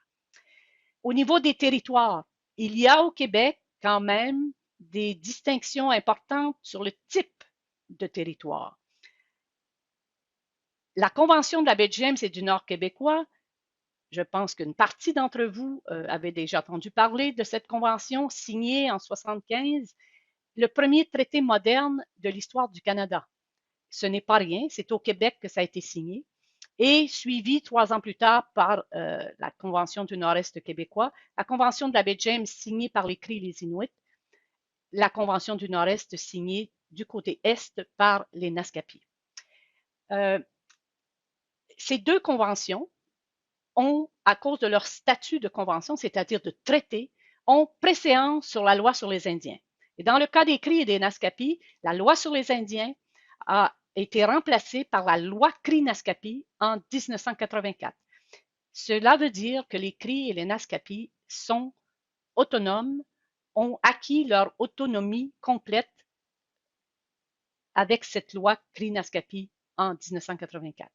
Au niveau des territoires, il y a au Québec quand même des distinctions importantes sur le type de territoire. La Convention de la baie de James et du Nord québécois, je pense qu'une partie d'entre vous avait déjà entendu parler de cette convention signée en 1975, le premier traité moderne de l'histoire du Canada. Ce n'est pas rien, c'est au Québec que ça a été signé et suivi 3 ans plus tard par la Convention du Nord-Est québécois, la Convention de la baie de James signée par les Cris et les Inuits, la Convention du Nord-Est signée du côté Est par les Naskapi. Ces 2 conventions ont, à cause de leur statut de convention, c'est-à-dire de traité, ont préséance sur la loi sur les Indiens. Et dans le cas des Cris et des Naskapi, la loi sur les Indiens a été remplacée par la loi Cris-Naskapi en 1984. Cela veut dire que les Cris et les Naskapi sont autonomes, ont acquis leur autonomie complète avec cette loi Cris-Naskapi en 1984.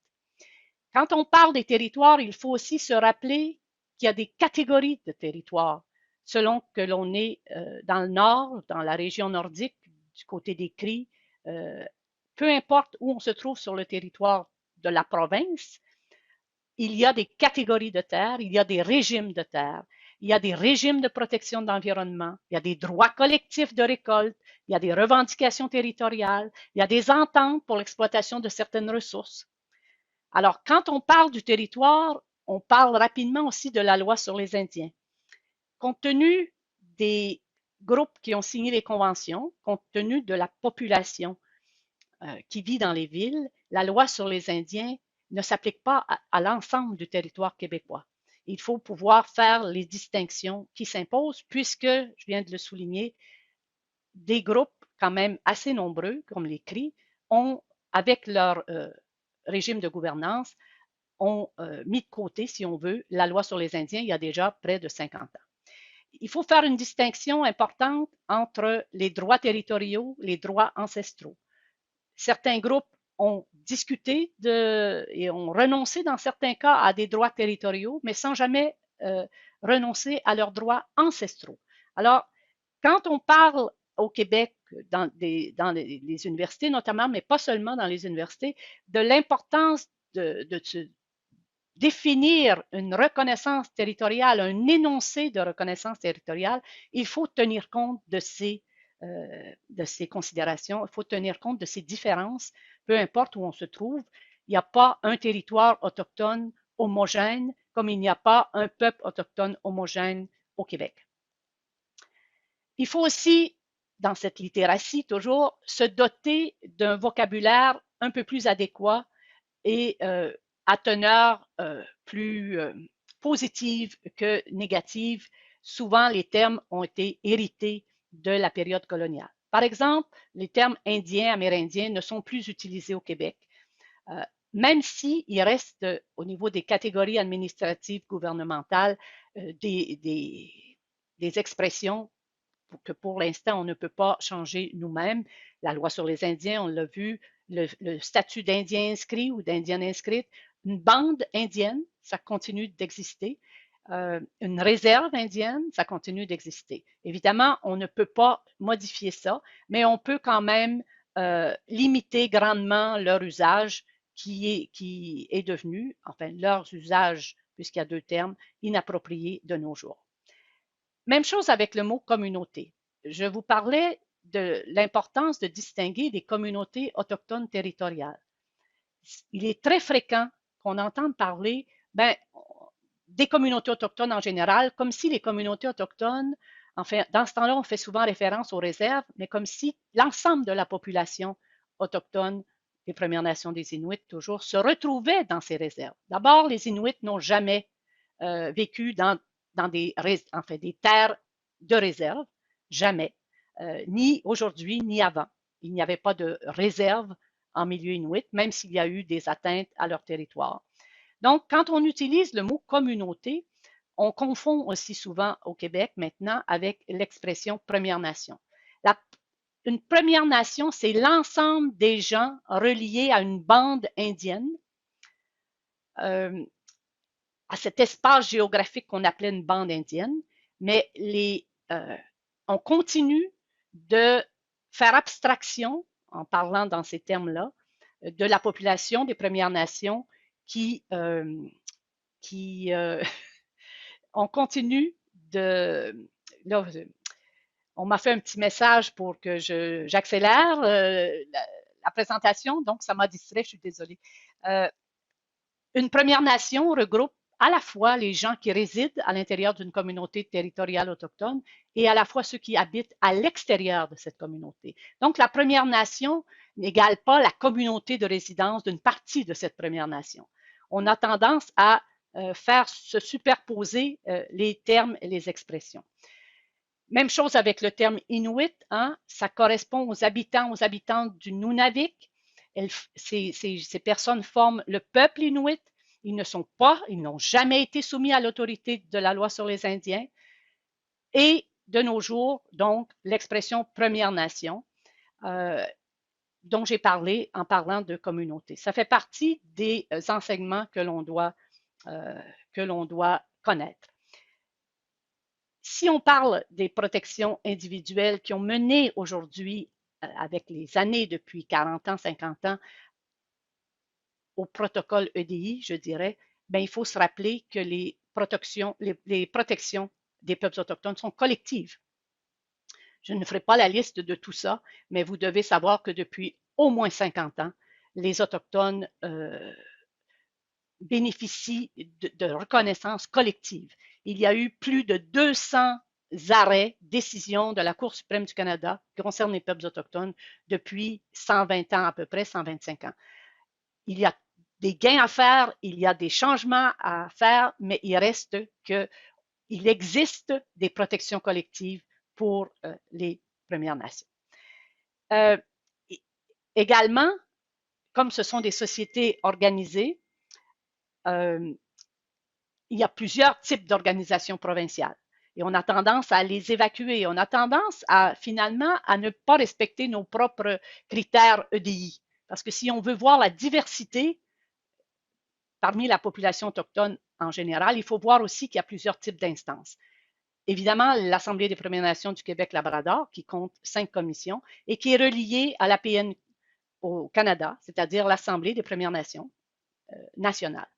Quand on parle des territoires, il faut aussi se rappeler qu'il y a des catégories de territoires selon que l'on est dans le nord, dans la région nordique, du côté des Cris, peu importe où on se trouve sur le territoire de la province, il y a des catégories de terre, il y a des régimes de terre, il y a des régimes de protection de l'environnement, il y a des droits collectifs de récolte, il y a des revendications territoriales, il y a des ententes pour l'exploitation de certaines ressources. Alors, quand on parle du territoire, on parle rapidement aussi de la loi sur les Indiens. Compte tenu des groupes qui ont signé les conventions, compte tenu de la population qui vit dans les villes, la loi sur les Indiens ne s'applique pas à l'ensemble du territoire québécois. Il faut pouvoir faire les distinctions qui s'imposent puisque, je viens de le souligner, des groupes quand même assez nombreux, comme les Cris, ont, avec leur régime de gouvernance, ont mis de côté, si on veut, la loi sur les Indiens il y a déjà près de 50 ans. Il faut faire une distinction importante entre les droits territoriaux, les droits ancestraux. Certains groupes ont discuté et ont renoncé dans certains cas à des droits territoriaux, mais sans jamais renoncer à leurs droits ancestraux. Alors, quand on parle au Québec, dans les universités notamment, mais pas seulement dans les universités, de l'importance de définir une reconnaissance territoriale, un énoncé de reconnaissance territoriale, il faut tenir compte de ces considérations, il faut tenir compte de ces différences, peu importe où on se trouve. Il n'y a pas un territoire autochtone homogène comme il n'y a pas un peuple autochtone homogène au Québec. Il faut aussi, dans cette littératie toujours, se doter d'un vocabulaire un peu plus adéquat et à teneur plus positive que négative. Souvent, les termes ont été hérités de la période coloniale. Par exemple, les termes indiens, amérindiens ne sont plus utilisés au Québec, même s'il reste au niveau des catégories administratives gouvernementales des expressions que pour l'instant on ne peut pas changer nous-mêmes. La loi sur les Indiens, on l'a vu, le statut d'Indien inscrit ou d'Indienne inscrite, une bande indienne, ça continue d'exister. Une réserve indienne, ça continue d'exister. Évidemment, on ne peut pas modifier ça, mais on peut quand même limiter grandement leur usage qui est devenu, enfin leur usage, puisqu'il y a deux termes, inapproprié de nos jours. Même chose avec le mot communauté. Je vous parlais de l'importance de distinguer des communautés autochtones territoriales. Il est très fréquent qu'on entende parler des communautés autochtones en général, comme si les communautés autochtones, enfin, dans ce temps-là, on fait souvent référence aux réserves, mais comme si l'ensemble de la population autochtone des Premières Nations, des Inuits, toujours, se retrouvait dans ces réserves. D'abord, les Inuits n'ont jamais vécu dans des terres de réserve, jamais, ni aujourd'hui, ni avant. Il n'y avait pas de réserve en milieu inuit, même s'il y a eu des atteintes à leur territoire. Donc, quand on utilise le mot communauté, on confond aussi souvent au Québec maintenant avec l'expression Première Nation. Une Première Nation, c'est l'ensemble des gens reliés à une bande indienne, à cet espace géographique qu'on appelait une bande indienne, mais on continue de faire abstraction, en parlant dans ces termes-là, de la population des Premières Nations on continue de... Là, on m'a fait un petit message pour que j'accélère la présentation, donc ça m'a distrait, je suis désolée. Une Première Nation regroupe à la fois les gens qui résident à l'intérieur d'une communauté territoriale autochtone et à la fois ceux qui habitent à l'extérieur de cette communauté. Donc, la Première Nation n'égale pas la communauté de résidence d'une partie de cette Première Nation. On a tendance à faire se superposer les termes et les expressions. Même chose avec le terme Inuit, hein, ça correspond aux habitantes du Nunavik. Ces personnes forment le peuple Inuit. Ils n'ont jamais été soumis à l'autorité de la loi sur les Indiens. Et de nos jours, donc, l'expression Première Nation. dont j'ai parlé en parlant de communauté. Ça fait partie des enseignements que l'on doit connaître. Si on parle des protections individuelles qui ont mené aujourd'hui, avec les années depuis 40 ans, 50 ans, au protocole EDI, je dirais, ben, il faut se rappeler que les protections des peuples autochtones sont collectives. Je ne ferai pas la liste de tout ça, mais vous devez savoir que depuis au moins 50 ans, les Autochtones bénéficient de reconnaissance collective. Il y a eu plus de 200 arrêts, décisions de la Cour suprême du Canada qui concernent les peuples autochtones depuis 120 ans à peu près, 125 ans. Il y a des gains à faire, il y a des changements à faire, mais il reste qu'il existe des protections collectives pour les Premières Nations. Également, comme ce sont des sociétés organisées, il y a plusieurs types d'organisations provinciales et on a tendance à les évacuer. On a tendance finalement à ne pas respecter nos propres critères EDI. Parce que si on veut voir la diversité parmi la population autochtone en général, il faut voir aussi qu'il y a plusieurs types d'instances. Évidemment, l'Assemblée des Premières Nations du Québec-Labrador, qui compte 5 commissions et qui est reliée à l'APN au Canada, c'est-à-dire l'Assemblée des Premières Nations nationales.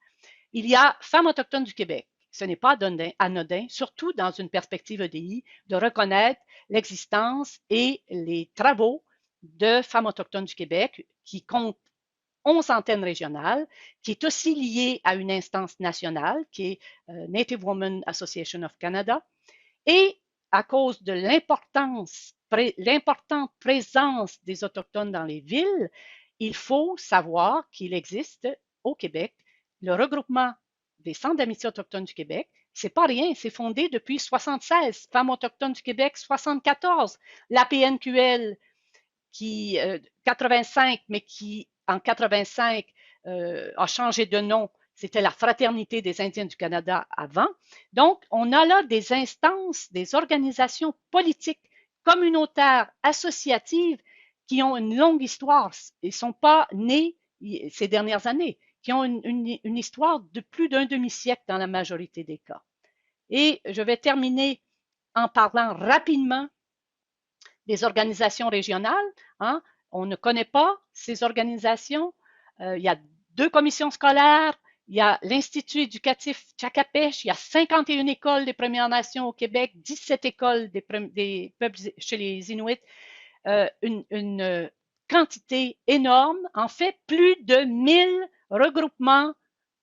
Il y a Femmes autochtones du Québec. Ce n'est pas anodin, surtout dans une perspective EDI, de reconnaître l'existence et les travaux de Femmes autochtones du Québec qui comptent 11 antennes régionales, qui est aussi liée à une instance nationale, qui est Native Women Association of Canada. Et à cause de l'importante présence des Autochtones dans les villes, il faut savoir qu'il existe au Québec le regroupement des centres d'amitié autochtones du Québec. C'est pas rien, c'est fondé depuis 1976. Femmes autochtones du Québec, 1974. La PNQL, qui 85, mais qui en 1985 a changé de nom. C'était la Fraternité des Indiens du Canada avant. Donc, on a là des instances, des organisations politiques, communautaires, associatives, qui ont une longue histoire. Ils ne sont pas nés ces dernières années, qui ont une histoire de plus d'un demi-siècle dans la majorité des cas. Et je vais terminer en parlant rapidement des organisations régionales. Hein. On ne connaît pas ces organisations. Il y a 2 commissions scolaires, il y a l'Institut éducatif Tchakapèche, il y a 51 écoles des Premières Nations au Québec, 17 écoles des peuples chez les Inuits, une quantité énorme, en fait plus de 1000 regroupements,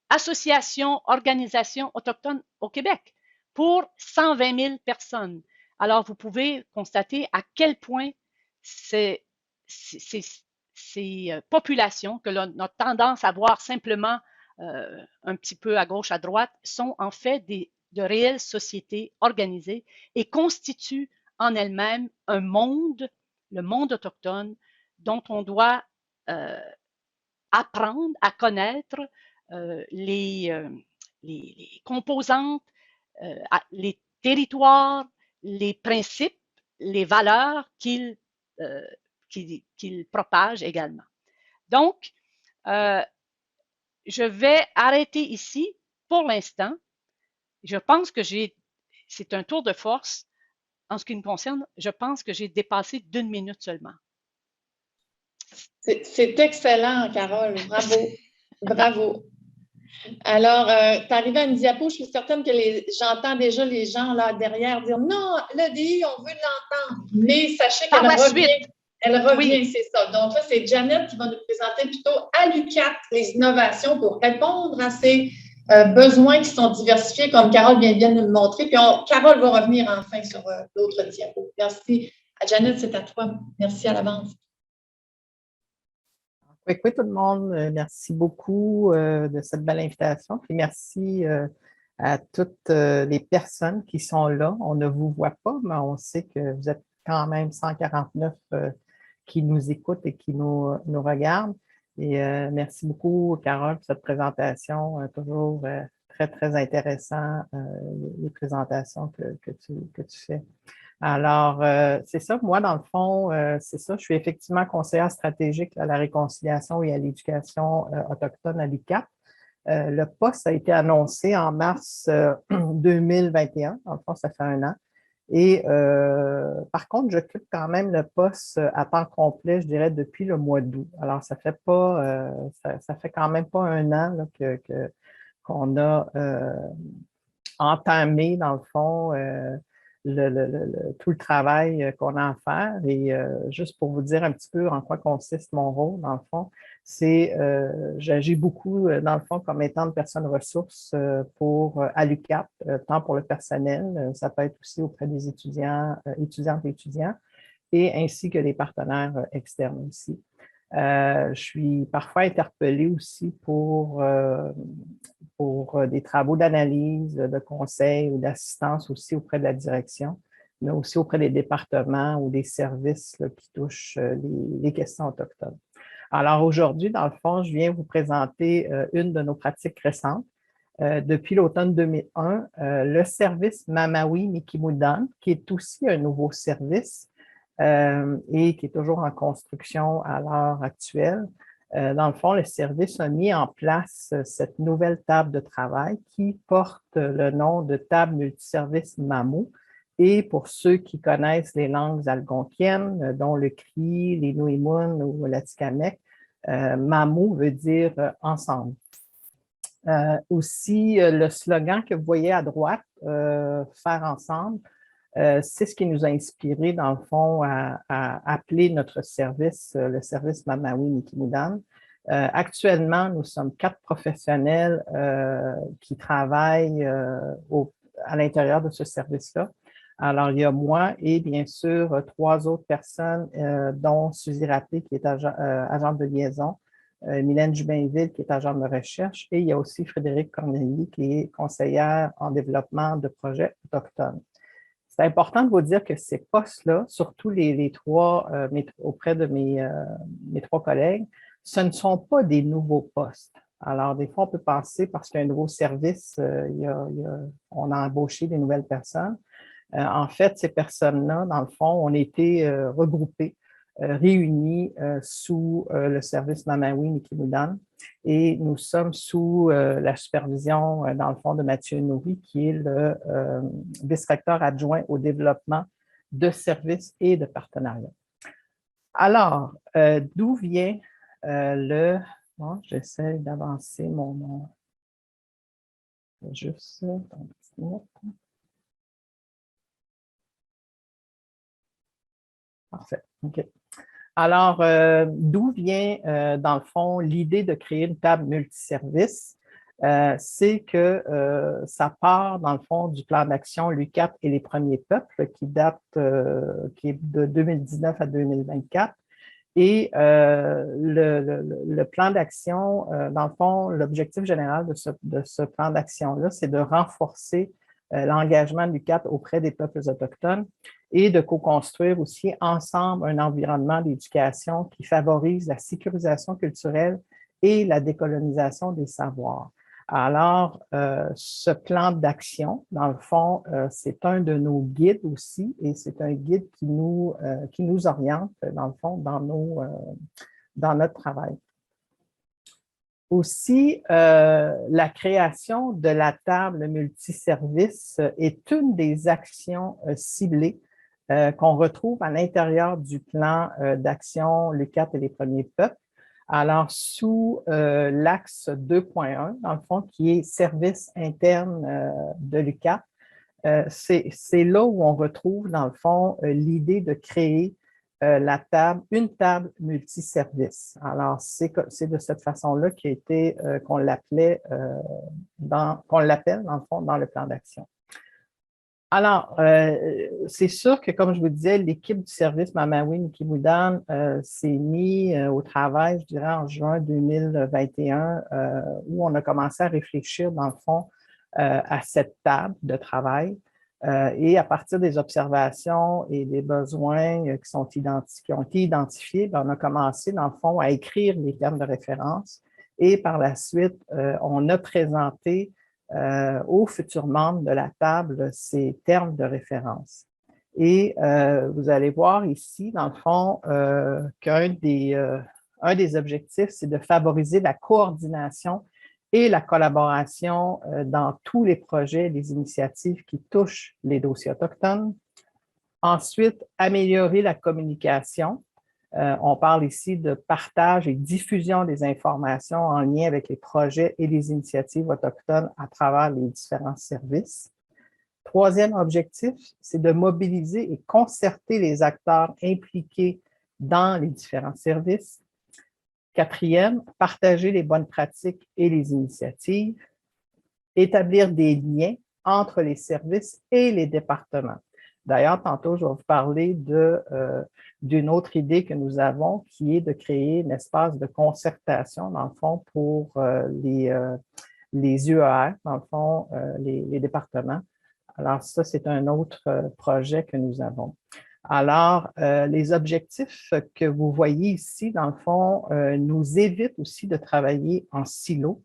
associations, organisations autochtones au Québec pour 120 000 personnes. Alors, vous pouvez constater à quel point ces populations que l'on a tendance à voir simplement un petit peu à gauche, à droite, sont en fait de réelles sociétés organisées et constituent en elles-mêmes un monde, le monde autochtone, dont on doit apprendre à connaître les composantes, les territoires, les principes, les valeurs qu'il propage également. Donc, je vais arrêter ici pour l'instant. Je pense que c'est un tour de force. En ce qui me concerne, je pense que j'ai dépassé d'1 minute seulement. C'est excellent, Carole. Bravo. Bravo. Alors, tu arrives à une diapo, je suis certaine que j'entends déjà les gens là derrière dire non, l'EDI, on veut l'entendre. Mais sachez qu'elle revient. Elle revient, oui. C'est ça. Donc là, c'est Janet qui va nous présenter plutôt à l'UQAT les innovations pour répondre à ces besoins qui sont diversifiés, comme Carole vient de nous le montrer. Puis Carole va revenir enfin sur d'autres diapos. Merci. Janet, c'est à toi. Merci à l'avance. Oui, tout le monde, merci beaucoup de cette belle invitation. Puis merci à toutes les personnes qui sont là. On ne vous voit pas, mais on sait que vous êtes quand même 149 qui nous écoutent et qui nous regardent. Et merci beaucoup, Carole, pour cette présentation. Toujours très, très intéressant, les présentations que tu fais. Alors, c'est ça, moi, dans le fond, c'est ça, je suis effectivement conseillère stratégique à la réconciliation et à l'éducation autochtone à l'UQAP. Le poste a été annoncé en mars 2021, dans le fond, ça fait 1 an. Et par contre, j'occupe quand même le poste à temps complet, je dirais, depuis le mois d'août. Alors, ça fait pas, ça fait quand même pas 1 an là, qu'on a entamé, dans le fond, tout le travail qu'on a à faire. Et juste pour vous dire un petit peu en quoi consiste mon rôle, dans le fond, c'est j'agis beaucoup, dans le fond, comme étant de personne ressource à l'UQAP, tant pour le personnel, ça peut être aussi auprès des étudiants, étudiantes et étudiants, et ainsi que les partenaires externes aussi. Je suis parfois interpellée aussi pour des travaux d'analyse, de conseil ou d'assistance aussi auprès de la direction, mais aussi auprès des départements ou des services là, qui touchent les questions autochtones. Alors aujourd'hui, dans le fond, je viens vous présenter une de nos pratiques récentes. Depuis l'automne 2001, le service Mamawi Mikimudan, qui est aussi un nouveau service et qui est toujours en construction à l'heure actuelle. Dans le fond, le service a mis en place cette nouvelle table de travail qui porte le nom de table multiservice MAMU. Et pour ceux qui connaissent les langues algonquiennes, dont le Cri, les Nuimun ou l'Atikamekw, MAMU veut dire ensemble. Aussi, le slogan que vous voyez à droite, faire ensemble, c'est ce qui nous a inspiré, dans le fond, à appeler notre service le service Mamawi Mikimudan. Actuellement, nous sommes 4 professionnels qui travaillent à l'intérieur de ce service-là. Alors, il y a moi et bien sûr 3 autres personnes, dont Suzy Raté, qui est agente de liaison, Mylène Jubinville, qui est agente de recherche, et il y a aussi Frédéric Corneli, qui est conseillère en développement de projets autochtones. C'est important de vous dire que ces postes-là, surtout les 3 auprès de mes 3 collègues, ce ne sont pas des nouveaux postes. Alors, des fois, on peut penser, parce qu'il y a un nouveau service, on a embauché des nouvelles personnes. En fait, ces personnes-là, dans le fond, ont été regroupées, réunies sous le service Mamawi Mikimudan. Et nous sommes sous la supervision, dans le fond, de Mathieu Nourri, qui est le vice-recteur adjoint au développement de services et de partenariats. Alors, d'où vient Bon, j'essaie d'avancer mon... Juste ça, un petit minute. Parfait, OK. Alors, d'où vient, dans le fond, l'idée de créer une table multiservice? C'est que ça part, dans le fond, du plan d'action l'UQAP et les premiers peuples qui est de 2019 à 2024. Et le plan d'action, dans le fond, l'objectif général de ce plan d'action-là, c'est de renforcer l'engagement de l'UQAP auprès des peuples autochtones et de co-construire aussi ensemble un environnement d'éducation qui favorise la sécurisation culturelle et la décolonisation des savoirs. Alors, ce plan d'action, dans le fond, c'est un de nos guides aussi, et c'est un guide qui nous oriente, dans le fond, dans notre travail. Aussi, la création de la table multiservice est une des actions ciblées qu'on retrouve à l'intérieur du plan d'action l'UQAP et les premiers peuples. Alors, sous l'axe 2.1, dans le fond, qui est service interne de l'UQAP, c'est là où on retrouve, dans le fond, l'idée de créer une table multiservice. Alors, c'est de cette façon-là qu'on l'appelle, dans le fond, dans le plan d'action. Alors, c'est sûr que, comme je vous disais, l'équipe du service Mamawi Mikimudan s'est mise au travail, je dirais, en juin 2021, où on a commencé à réfléchir, dans le fond, à cette table de travail. Et à partir des observations et des besoins qui ont été identifiés, on a commencé, dans le fond, à écrire les termes de référence. Et par la suite, on a présenté aux futurs membres de la table ces termes de référence. Et vous allez voir ici, dans le fond, un des objectifs, c'est de favoriser la coordination et la collaboration dans tous les projets et les initiatives qui touchent les dossiers autochtones. Ensuite, améliorer la communication. On parle ici de partage et diffusion des informations en lien avec les projets et les initiatives autochtones à travers les différents services. Troisième objectif, c'est de mobiliser et concerter les acteurs impliqués dans les différents services. Quatrième, partager les bonnes pratiques et les initiatives. Établir des liens entre les services et les départements. D'ailleurs, tantôt, je vais vous parler d'une autre idée que nous avons qui est de créer un espace de concertation, dans le fond, pour les UER, dans le fond, les départements. Alors, ça, c'est un autre projet que nous avons. Alors, les objectifs que vous voyez ici, dans le fond, nous évitent aussi de travailler en silo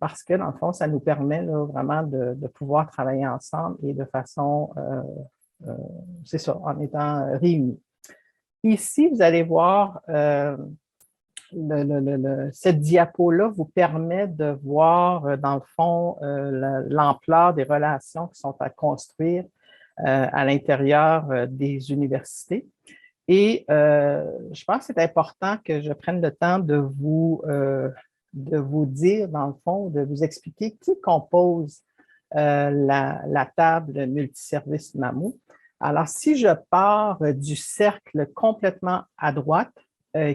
parce que, dans le fond, ça nous permet là, vraiment de pouvoir travailler ensemble et de façon, c'est ça, en étant réunis. Ici, vous allez voir, cette diapo-là vous permet de voir, dans le fond, l'ampleur des relations qui sont à construire à l'intérieur des universités. Et je pense que c'est important que je prenne le temps de vous dire, dans le fond, de vous expliquer qui compose la table multiservice MAMU. Alors, si je pars du cercle complètement à droite,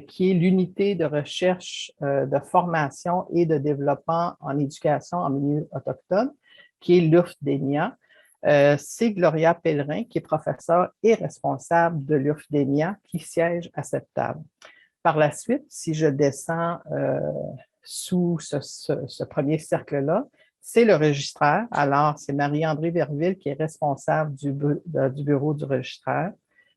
qui est l'unité de recherche, de formation et de développement en éducation en milieu autochtone, qui est l'UFDENIA, c'est Gloria Pellerin, qui est professeure et responsable de l'UFDENIA, qui siège à cette table. Par la suite, si je descends sous ce premier cercle-là, c'est le registraire. Alors, c'est Marie-André Verville qui est responsable du bureau du registraire.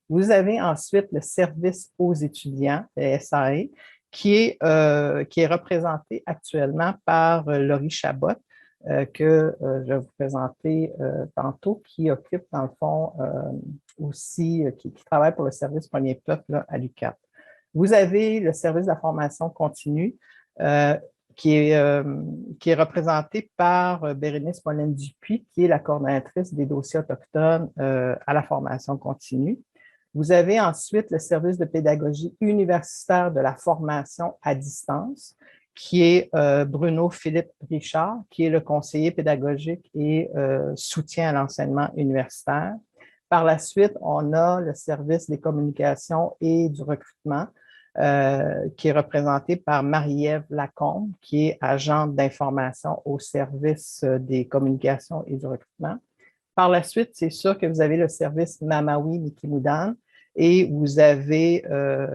Vous avez ensuite le service aux étudiants, le SAE, qui est représenté actuellement par Laurie Chabot, que je vais vous présenter tantôt, qui occupe, dans le fond, aussi, qui travaille pour le service Premier Peuple là, à l'UQAP. Vous avez le service de la formation continue, qui est représenté par Bérénice Molène-Dupuis, qui est la coordonnatrice des dossiers autochtones à la formation continue. Vous avez ensuite le service de pédagogie universitaire de la formation à distance, qui est Bruno Philippe Richard, qui est le conseiller pédagogique et soutien à l'enseignement universitaire. Par la suite, on a le service des communications et du recrutement, qui est représenté par Marie-Ève Lacombe, qui est agente d'information au service des communications et du recrutement. Par la suite, c'est sûr que vous avez le service Mamawi Nikimoudan et vous avez,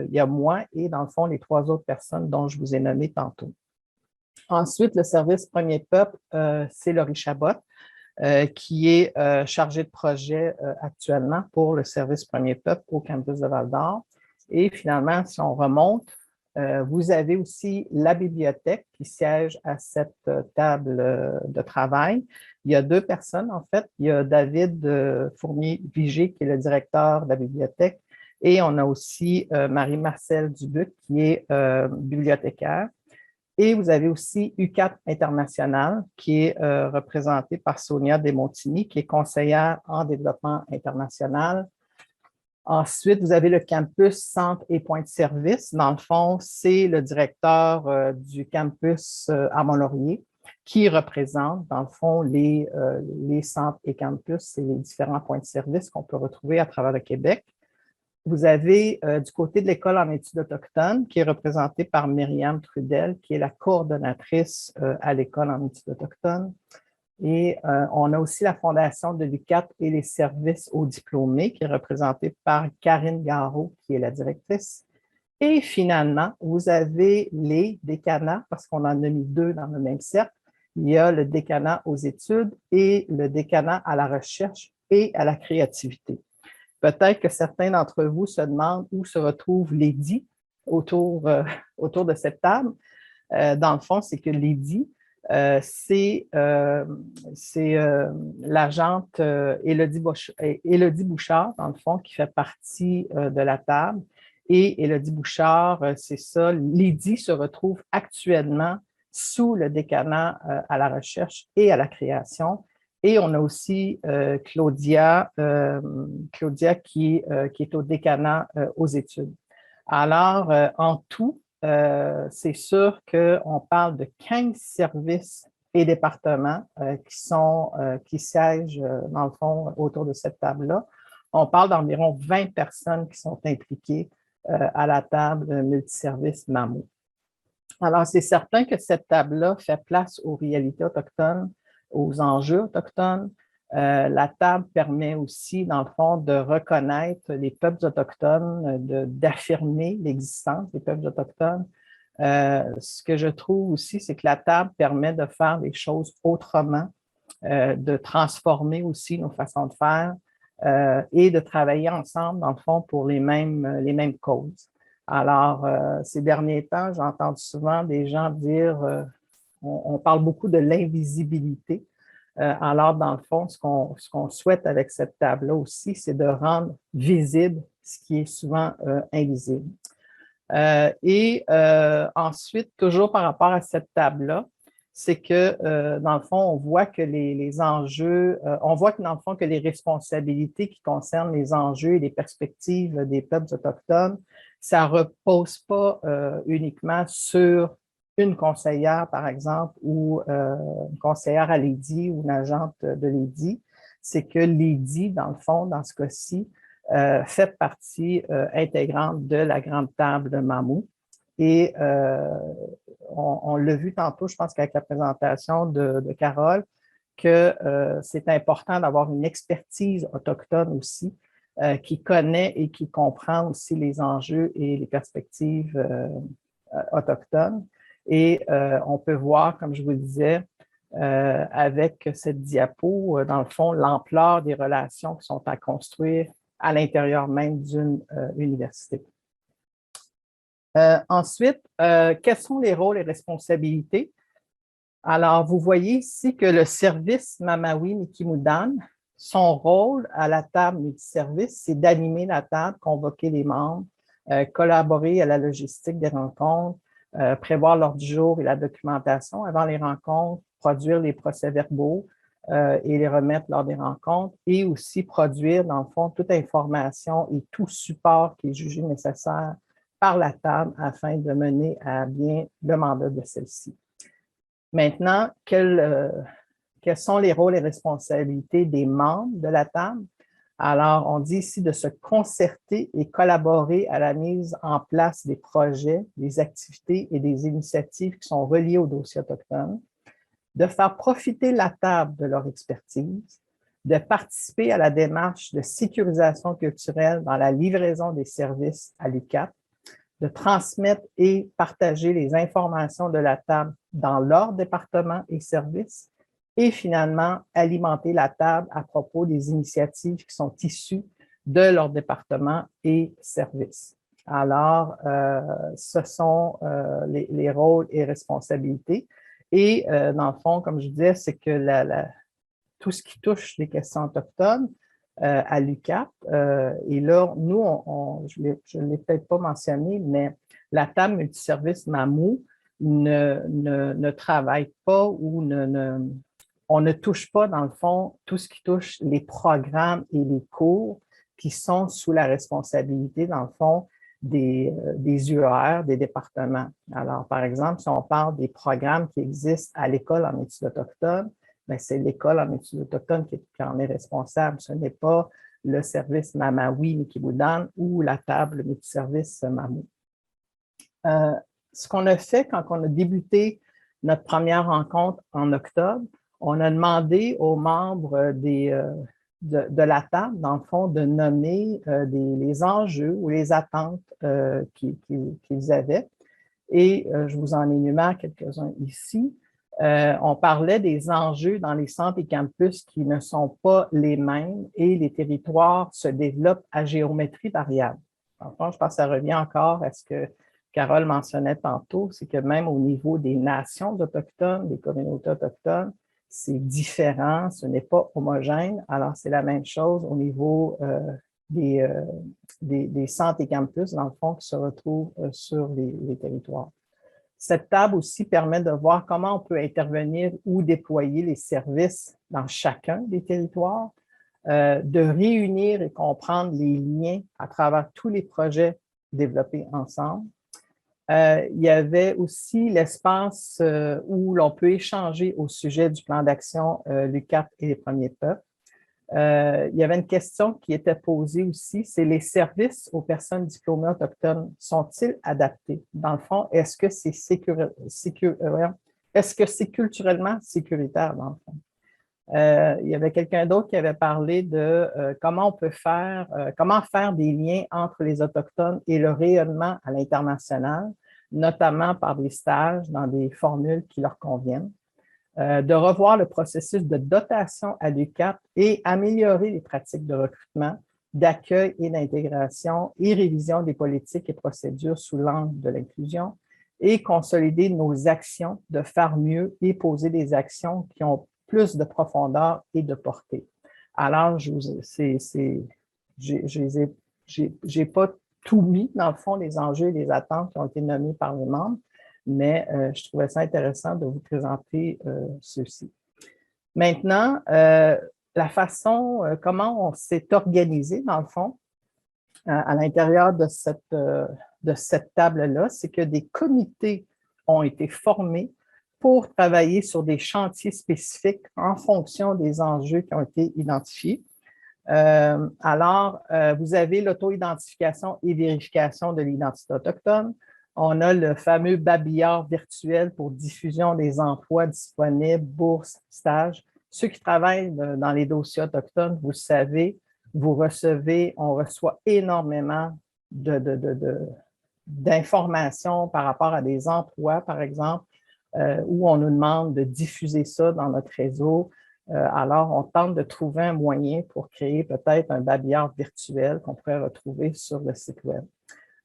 il y a moi et dans le fond, les trois autres personnes dont je vous ai nommé tantôt. Ensuite, le service Premier Peuple, c'est Laurie Chabot, qui est chargé de projet actuellement pour le service Premier Peuple au campus de Val-d'Or. Et finalement, si on remonte, vous avez aussi la bibliothèque qui siège à cette table de travail. Il y a deux personnes, en fait. Il y a David Fournier-Vigé, qui est le directeur de la bibliothèque, et on a aussi Marie-Marcelle Dubuc, qui est bibliothécaire. Et vous avez aussi UQAP International, qui est représenté par Sonia Desmontigny, qui est conseillère en développement international. Ensuite, vous avez le campus centre et point de service. Dans le fond, c'est le directeur du campus à Mont-Laurier qui représente, dans le fond, les centres et campus et les différents points de service qu'on peut retrouver à travers le Québec. Vous avez du côté de l'École en études autochtones qui est représentée par Myriam Trudel, qui est la coordonnatrice à l'École en études autochtones. Et on a aussi la Fondation de l'UQAP et les services aux diplômés qui est représentée par Karine Garot, qui est la directrice. Et finalement, vous avez les décanats, parce qu'on en a mis deux dans le même cercle. Il y a le décanat aux études et le décanat à la recherche et à la créativité. Peut-être que certains d'entre vous se demandent où se retrouve l'EDI autour de cette table. Dans le fond, c'est que l'EDI, c'est l'agente Élodie Bouchard, dans le fond, qui fait partie de la table. Et Élodie Bouchard, c'est ça, Lydie se retrouve actuellement sous le décanat à la recherche et à la création. Et on a aussi Claudia qui est au décanat aux études. Alors, en tout, c'est sûr qu'on parle de 15 services et départements qui siègent, dans le fond, autour de cette table-là. On parle d'environ 20 personnes qui sont impliquées à la table multiservice MAMO. Alors, c'est certain que cette table-là fait place aux réalités autochtones, aux enjeux autochtones. La table permet aussi, dans le fond, de reconnaître les peuples autochtones, d'affirmer l'existence des peuples autochtones. Ce que je trouve aussi, c'est que la table permet de faire les choses autrement, de transformer aussi nos façons de faire et de travailler ensemble, dans le fond, pour les mêmes causes. Alors, ces derniers temps, j'ai entendu souvent des gens dire, on parle beaucoup de l'invisibilité. Alors, dans le fond, ce qu'on souhaite avec cette table-là aussi, c'est de rendre visible ce qui est souvent invisible. Ensuite, toujours par rapport à cette table-là, c'est que, dans le fond, on voit que les enjeux, on voit que, dans le fond, que les responsabilités qui concernent les enjeux et les perspectives des peuples autochtones, ça ne repose pas uniquement sur une conseillère, par exemple, ou une conseillère à Lydie ou une agente de Lydie. C'est que Lydie, dans le fond, dans ce cas-ci, fait partie intégrante de la grande table de MAMO. Et on l'a vu tantôt, je pense qu'avec la présentation de Carole, que c'est important d'avoir une expertise autochtone aussi, qui connaît et qui comprend aussi les enjeux et les perspectives autochtones. Et on peut voir, comme je vous le disais, avec cette diapo, dans le fond, l'ampleur des relations qui sont à construire à l'intérieur même d'une université. Ensuite, quels sont les rôles et responsabilités? Alors, vous voyez ici que le service Mamawi Mikimudan, son rôle à la table multiservice, c'est d'animer la table, convoquer les membres, collaborer à la logistique des rencontres, prévoir l'ordre du jour et la documentation avant les rencontres, produire les procès-verbaux et les remettre lors des rencontres, et aussi produire, dans le fond, toute information et tout support qui est jugé nécessaire par la table afin de mener à bien le mandat de celle-ci. Maintenant, quels sont les rôles et responsabilités des membres de la table? Alors, on dit ici de se concerter et collaborer à la mise en place des projets, des activités et des initiatives qui sont reliées au dossier autochtone, de faire profiter la table de leur expertise, de participer à la démarche de sécurisation culturelle dans la livraison des services à l'UQAP, de transmettre et partager les informations de la table dans leur département et services, et finalement, alimenter la table à propos des initiatives qui sont issues de leur département et services. Alors, ce sont les rôles et responsabilités. Et dans le fond, comme je disais, c'est que tout ce qui touche les questions autochtones à l'UQAP, et là, nous, je ne l'ai peut-être pas mentionné, mais la table multiservice MAMO ne travaille pas ou on ne touche pas, dans le fond, tout ce qui touche les programmes et les cours qui sont sous la responsabilité, dans le fond, des UER, des départements. Alors, par exemple, si on parle des programmes qui existent à l'école en études autochtones, bien, c'est l'école en études autochtones qui en est responsable. Ce n'est pas le service Mamawi Mikimudan ou la table multiservice MAMO. Ce qu'on a fait quand on a débuté notre première rencontre en octobre, on a demandé aux membres de la table, dans le fond, de nommer les enjeux ou les attentes qu'ils avaient. Et je vous en énumère quelques-uns ici. On parlait des enjeux dans les centres et campus qui ne sont pas les mêmes et les territoires se développent à géométrie variable. Enfin, je pense que ça revient encore à ce que Carole mentionnait tantôt, c'est que même au niveau des nations autochtones, des communautés autochtones, c'est différent, ce n'est pas homogène. Alors, c'est la même chose au niveau des centres et campus, dans le fond, qui se retrouvent sur les territoires. Cette table aussi permet de voir comment on peut intervenir ou déployer les services dans chacun des territoires, de réunir et comprendre les liens à travers tous les projets développés ensemble. Il y avait aussi l'espace où l'on peut échanger au sujet du plan d'action l'UQAP et les premiers peuples. Il y avait une question qui était posée aussi, c'est les services aux personnes diplômées autochtones sont-ils adaptés? Dans le fond, est-ce que c'est culturellement sécuritaire dans le fond? Il y avait quelqu'un d'autre qui avait parlé de comment faire des liens entre les Autochtones et le rayonnement à l'international, notamment par des stages dans des formules qui leur conviennent. De revoir le processus de dotation à l'UQAP et améliorer les pratiques de recrutement, d'accueil et d'intégration et révision des politiques et procédures sous l'angle de l'inclusion et consolider nos actions, de faire mieux et poser des actions qui ont plus de profondeur et de portée. Alors, je n'ai pas tout mis, dans le fond, les enjeux et les attentes qui ont été nommés par les membres, mais je trouvais ça intéressant de vous présenter ceci. Maintenant, la façon, comment on s'est organisé, dans le fond, à l'intérieur de cette table-là, c'est que des comités ont été formés pour travailler sur des chantiers spécifiques en fonction des enjeux qui ont été identifiés. Alors, vous avez l'auto-identification et vérification de l'identité autochtone. On a le fameux babillard virtuel pour diffusion des emplois disponibles, bourses, stages. Ceux qui travaillent dans les dossiers autochtones, vous le savez, on reçoit énormément d'informations par rapport à des emplois, par exemple, où on nous demande de diffuser ça dans notre réseau. Alors, on tente de trouver un moyen pour créer peut-être un babillard virtuel qu'on pourrait retrouver sur le site web.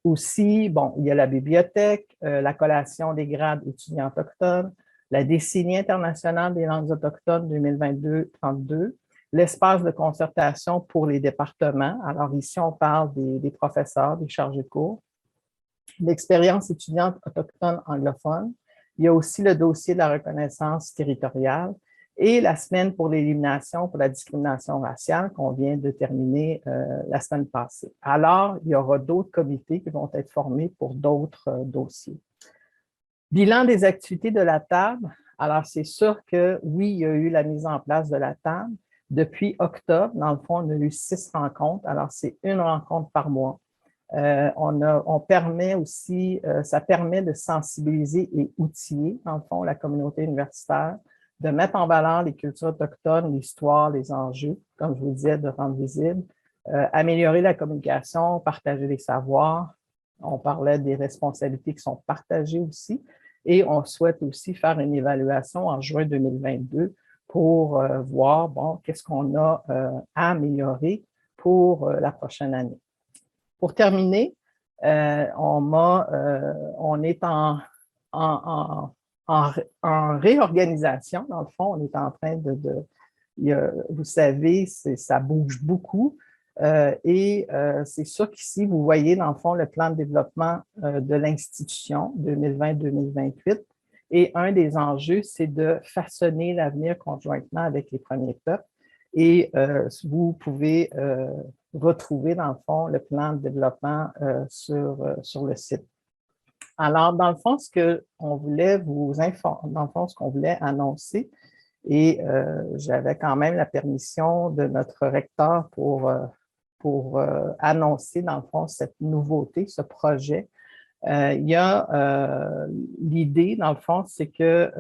Aussi, bon, il y a la bibliothèque, la collation des grades étudiants autochtones, la décennie internationale des langues autochtones 2022-32, l'espace de concertation pour les départements. Alors ici, on parle des professeurs, des chargés de cours, l'expérience étudiante autochtone anglophone. Il y a aussi le dossier de la reconnaissance territoriale et la semaine pour l'élimination pour la discrimination raciale qu'on vient de terminer la semaine passée. Alors, il y aura d'autres comités qui vont être formés pour d'autres dossiers. Bilan des activités de la table. Alors, c'est sûr que oui, il y a eu la mise en place de la table. Depuis octobre, dans le fond, on a eu 6 rencontres. Alors, c'est une rencontre par mois. On permet aussi, ça permet de sensibiliser et outiller, dans le fond, la communauté universitaire, de mettre en valeur les cultures autochtones, l'histoire, les enjeux, comme je vous disais, de rendre visible, améliorer la communication, partager les savoirs. On parlait des responsabilités qui sont partagées aussi. Et on souhaite aussi faire une évaluation en juin 2022 pour voir, bon, qu'est-ce qu'on a à améliorer pour la prochaine année. Pour terminer, on est en réorganisation. Dans le fond, on est en train vous savez, ça bouge beaucoup. C'est sûr qu'ici, vous voyez, dans le fond, le plan de développement de l'institution 2020-2028. Et un des enjeux, c'est de façonner l'avenir conjointement avec les premiers peuples. Et vous pouvez retrouver, dans le fond, le plan de développement sur le site. Alors, dans le fond, ce qu'on voulait ce qu'on voulait annoncer, et j'avais quand même la permission de notre recteur pour annoncer, dans le fond, cette nouveauté, ce projet. Il y a l'idée, dans le fond, c'est que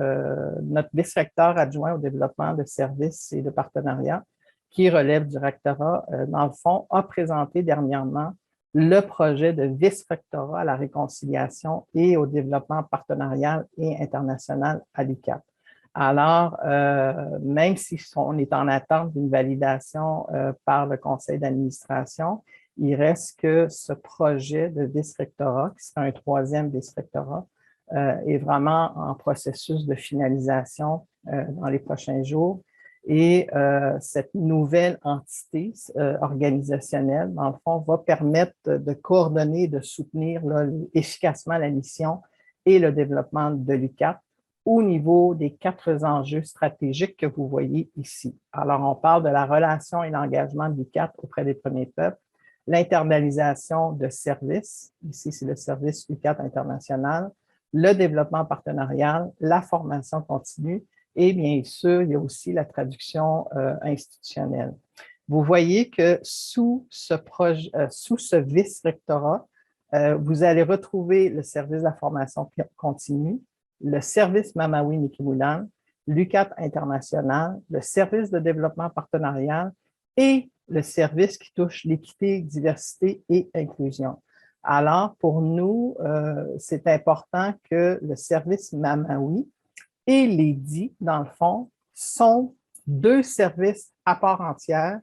notre vice-recteur adjoint au développement de services et de partenariats, qui relève du rectorat, dans le fond, a présenté dernièrement le projet de vice-rectorat à la réconciliation et au développement partenarial et international à l'UQAP. Alors, même si on est en attente d'une validation par le conseil d'administration, Il reste que ce projet de vice-rectorat, qui sera un troisième vice-rectorat, est vraiment en processus de finalisation dans les prochains jours. Et cette nouvelle entité organisationnelle, dans le fond, va permettre de coordonner et de soutenir là, efficacement la mission et le développement de l'UQAT au niveau des 4 enjeux stratégiques que vous voyez ici. Alors, on parle de la relation et l'engagement de l'UQAT auprès des premiers peuples, l'internalisation de services, ici c'est le service UQAT international, le développement partenarial, la formation continue et bien sûr, il y a aussi la traduction institutionnelle. Vous voyez que sous ce vice-rectorat, vous allez retrouver le service de la formation continue, le service Mamawi Mikimulan, l'UQAT international, le service de développement partenarial et le service qui touche l'équité, diversité et inclusion. Alors, pour nous, c'est important que le service Mamawi et l'EDI, dans le fond, sont 2 services à part entière.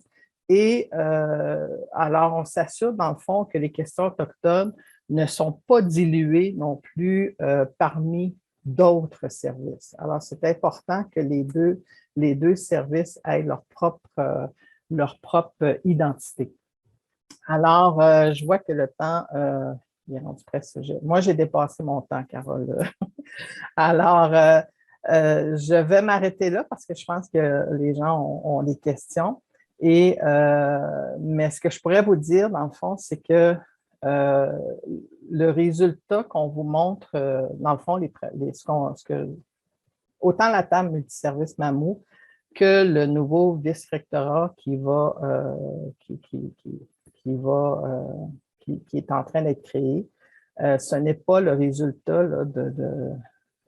Et alors, on s'assure, dans le fond, que les questions autochtones ne sont pas diluées non plus parmi d'autres services. Alors, c'est important que les deux services aient leur propre identité. Alors, je vois que le temps est rendu presque... Moi, j'ai dépassé mon temps, Carole. Alors, je vais m'arrêter là parce que je pense que les gens ont des questions. Mais ce que je pourrais vous dire, dans le fond, c'est que le résultat qu'on vous montre, dans le fond, autant la table multiservice MAMU que le nouveau vice-rectorat qui est en train d'être créé, ce n'est pas le résultat là,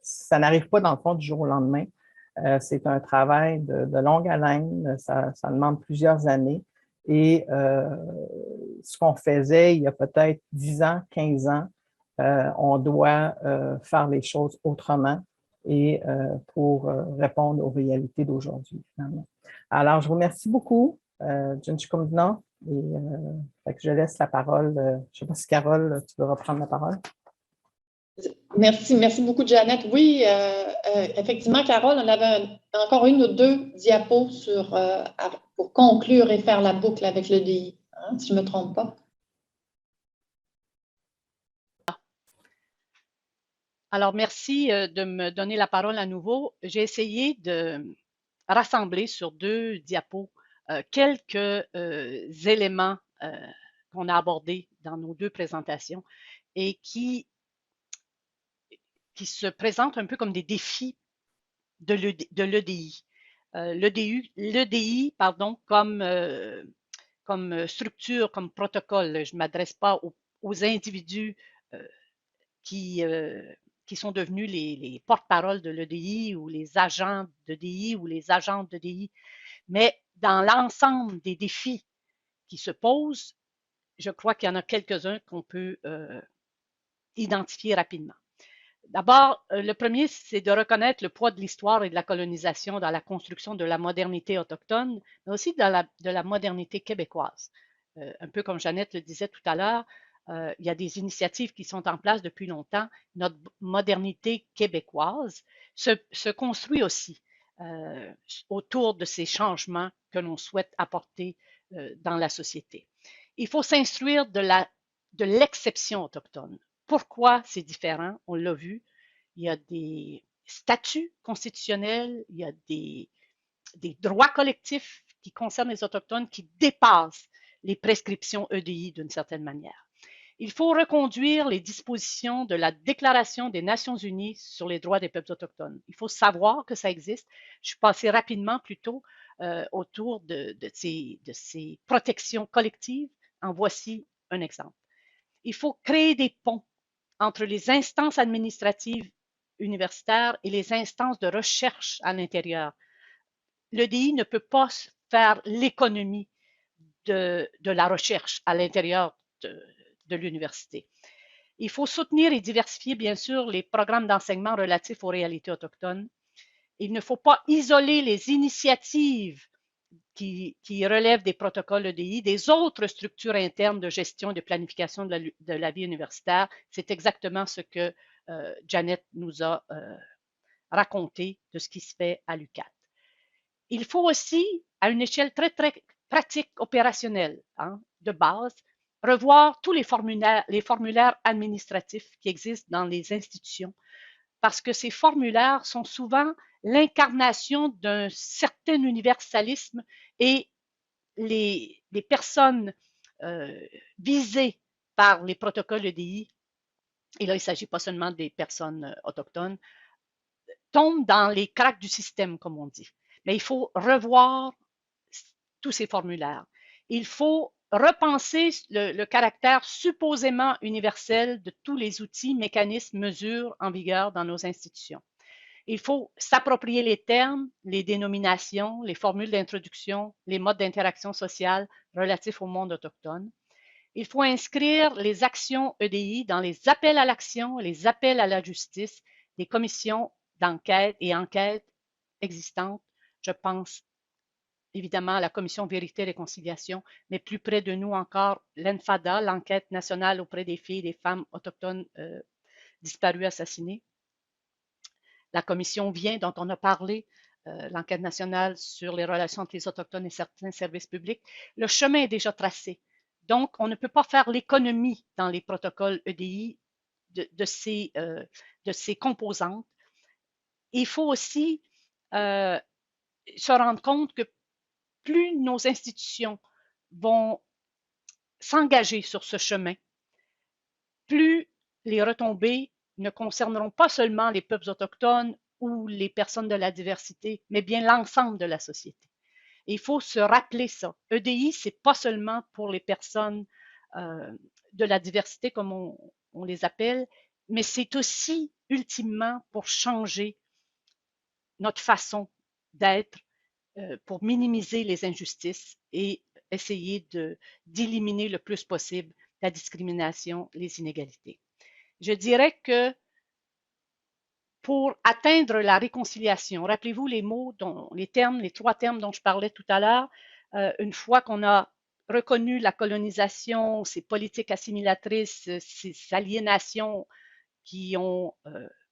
ça n'arrive pas dans le fond du jour au lendemain. C'est un travail de longue haleine, ça demande plusieurs années. Et ce qu'on faisait il y a peut-être 10 ans, 15 ans, on doit faire les choses autrement et pour répondre aux réalités d'aujourd'hui, finalement. Alors, je vous remercie beaucoup, Junchikumdna, et je laisse la parole. Je ne sais pas si Carole, tu veux reprendre la parole. Merci beaucoup, Jeannette. Oui, effectivement, Carole, on avait encore 1 ou 2 diapos pour conclure et faire la boucle avec l'EDI, hein, si je ne me trompe pas. Alors, merci de me donner la parole à nouveau. J'ai essayé de rassembler sur 2 diapos quelques éléments qu'on a abordés dans nos 2 présentations et qui se présentent un peu comme des défis de l'EDI. L'EDI, comme structure, comme protocole. Je ne m'adresse pas aux individus qui sont devenus les porte-parole de l'EDI ou les agents d'EDI ou les agentes d'EDI. Mais dans l'ensemble des défis qui se posent, je crois qu'il y en a quelques-uns qu'on peut identifier rapidement. D'abord, le premier, c'est de reconnaître le poids de l'histoire et de la colonisation dans la construction de la modernité autochtone, mais aussi de la modernité québécoise. Un peu comme Jeannette le disait tout à l'heure, il y a des initiatives qui sont en place depuis longtemps. Notre modernité québécoise se construit aussi autour de ces changements que l'on souhaite apporter dans la société. Il faut s'instruire de l'exception autochtone. Pourquoi c'est différent? On l'a vu. Il y a des statuts constitutionnels, il y a des droits collectifs qui concernent les Autochtones qui dépassent les prescriptions EDI d'une certaine manière. Il faut reconduire les dispositions de la Déclaration des Nations Unies sur les droits des peuples autochtones. Il faut savoir que ça existe. Je suis passée rapidement plutôt autour de ces protections collectives. En voici un exemple. Il faut créer des ponts entre les instances administratives universitaires et les instances de recherche à l'intérieur. L'EDI ne peut pas faire l'économie de la recherche à l'intérieur de l'université. Il faut soutenir et diversifier, bien sûr, les programmes d'enseignement relatifs aux réalités autochtones. Il ne faut pas isoler les initiatives qui relèvent des protocoles EDI, des autres structures internes de gestion et de planification de la vie universitaire. C'est exactement ce que Janet nous a raconté de ce qui se fait à l'UQAT. Il faut aussi, à une échelle très, très pratique, opérationnelle, de base, revoir tous les formulaires administratifs qui existent dans les institutions, parce que ces formulaires sont souvent l'incarnation d'un certain universalisme et les personnes visées par les protocoles EDI, et là, il ne s'agit pas seulement des personnes autochtones, tombent dans les cracks du système, comme on dit. Mais il faut revoir tous ces formulaires. Il faut repenser le caractère supposément universel de tous les outils, mécanismes, mesures en vigueur dans nos institutions. Il faut s'approprier les termes, les dénominations, les formules d'introduction, les modes d'interaction sociale relatifs au monde autochtone. Il faut inscrire les actions EDI dans les appels à l'action, les appels à la justice, les commissions d'enquête et enquêtes existantes. Je pense évidemment à la commission Vérité et Réconciliation, mais plus près de nous encore, l'ENFADA, l'enquête nationale auprès des filles et des femmes autochtones disparues, assassinées. La commission Vient, dont on a parlé, l'enquête nationale sur les relations entre les Autochtones et certains services publics. Le chemin est déjà tracé. Donc, on ne peut pas faire l'économie dans les protocoles EDI de ces composantes. Il faut aussi se rendre compte que plus nos institutions vont s'engager sur ce chemin, plus les retombées ne concerneront pas seulement les peuples autochtones ou les personnes de la diversité, mais bien l'ensemble de la société. Et il faut se rappeler ça. EDI, ce n'est pas seulement pour les personnes de la diversité, comme on les appelle, mais c'est aussi ultimement pour changer notre façon d'être, pour minimiser les injustices et essayer d'éliminer le plus possible la discrimination, les inégalités. Je dirais que pour atteindre la réconciliation, rappelez-vous les mots, les trois termes dont je parlais tout à l'heure, une fois qu'on a reconnu la colonisation, ces politiques assimilatrices, ces aliénations qui ont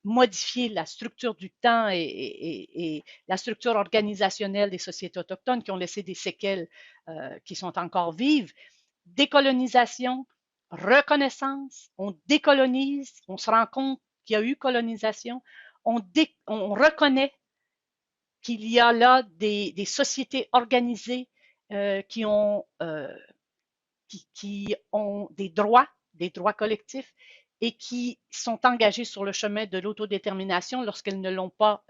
modifié la structure du temps et la structure organisationnelle des sociétés autochtones, qui ont laissé des séquelles qui sont encore vives. Décolonisation, reconnaissance, on décolonise, on se rend compte qu'il y a eu colonisation, on reconnaît qu'il y a là des sociétés organisées qui ont des droits collectifs et qui sont engagées sur le chemin de l'autodétermination lorsqu'elles ne l'ont pas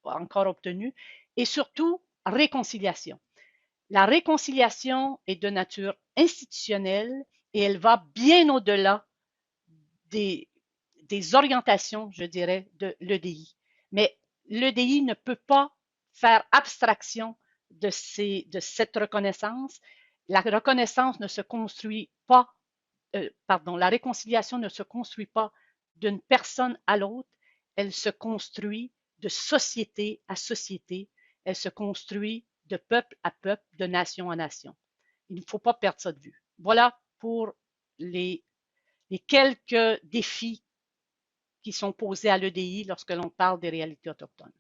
encore obtenu, et surtout réconciliation. La réconciliation est de nature institutionnelle et elle va bien au-delà des orientations, je dirais, de l'EDI. Mais l'EDI ne peut pas faire abstraction de cette reconnaissance. La reconnaissance ne se construit pas, la réconciliation ne se construit pas d'une personne à l'autre, elle se construit de société à société, elle se construit de peuple à peuple, de nation à nation. Il ne faut pas perdre ça de vue. Voilà pour les quelques défis qui sont posés à l'EDI lorsque l'on parle des réalités autochtones.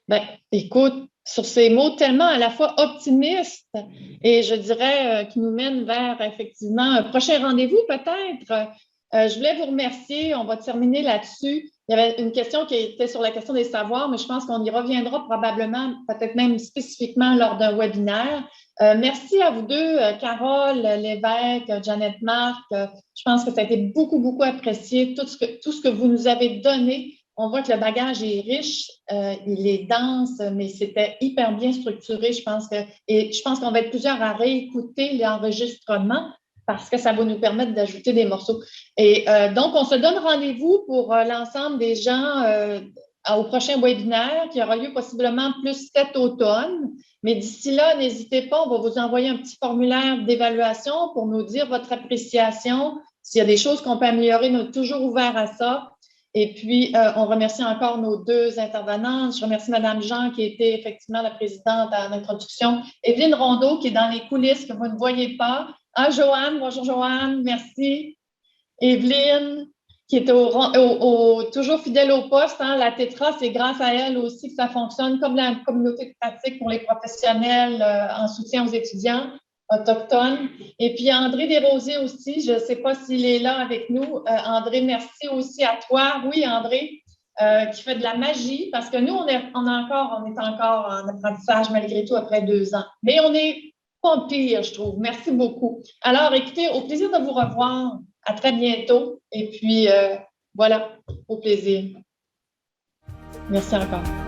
Bien, écoute, sur ces mots tellement à la fois optimistes et je dirais qui nous mènent vers effectivement un prochain rendez-vous peut-être. Je voulais vous remercier. On va terminer là-dessus. Il y avait une question qui était sur la question des savoirs, mais je pense qu'on y reviendra probablement, peut-être même spécifiquement lors d'un webinaire. Merci à vous deux, Carole Lévesque, Janet Marc. Je pense que ça a été beaucoup, beaucoup apprécié, tout ce que vous nous avez donné. On voit que le bagage est riche, il est dense, mais c'était hyper bien structuré. Je pense qu'on va être plusieurs à réécouter l'enregistrement parce que ça va nous permettre d'ajouter des morceaux. Et donc, on se donne rendez-vous pour l'ensemble des gens au prochain webinaire qui aura lieu possiblement plus cet automne. Mais d'ici là, n'hésitez pas, on va vous envoyer un petit formulaire d'évaluation pour nous dire votre appréciation. S'il y a des choses qu'on peut améliorer, nous sommes toujours ouverts à ça. Et puis, on remercie encore nos deux intervenantes. Je remercie Mme Jean, qui était effectivement la présidente à l'introduction. Evelyne Rondeau, qui est dans les coulisses, que vous ne voyez pas. Ah, Joanne, bonjour Joanne, merci. Evelyne, qui est toujours fidèle au poste. Hein. La TETRA, c'est grâce à elle aussi que ça fonctionne, comme la communauté de pratique pour les professionnels en soutien aux étudiants autochtones. Et puis André Desrosiers aussi, je ne sais pas s'il est là avec nous. André, merci aussi à toi. Oui, André, qui fait de la magie, parce que nous, on est encore en apprentissage malgré tout après 2 ans. Mais on n'est pas pire, je trouve. Merci beaucoup. Alors, écoutez, au plaisir de vous revoir. À très bientôt. Et puis, voilà, au plaisir. Merci encore.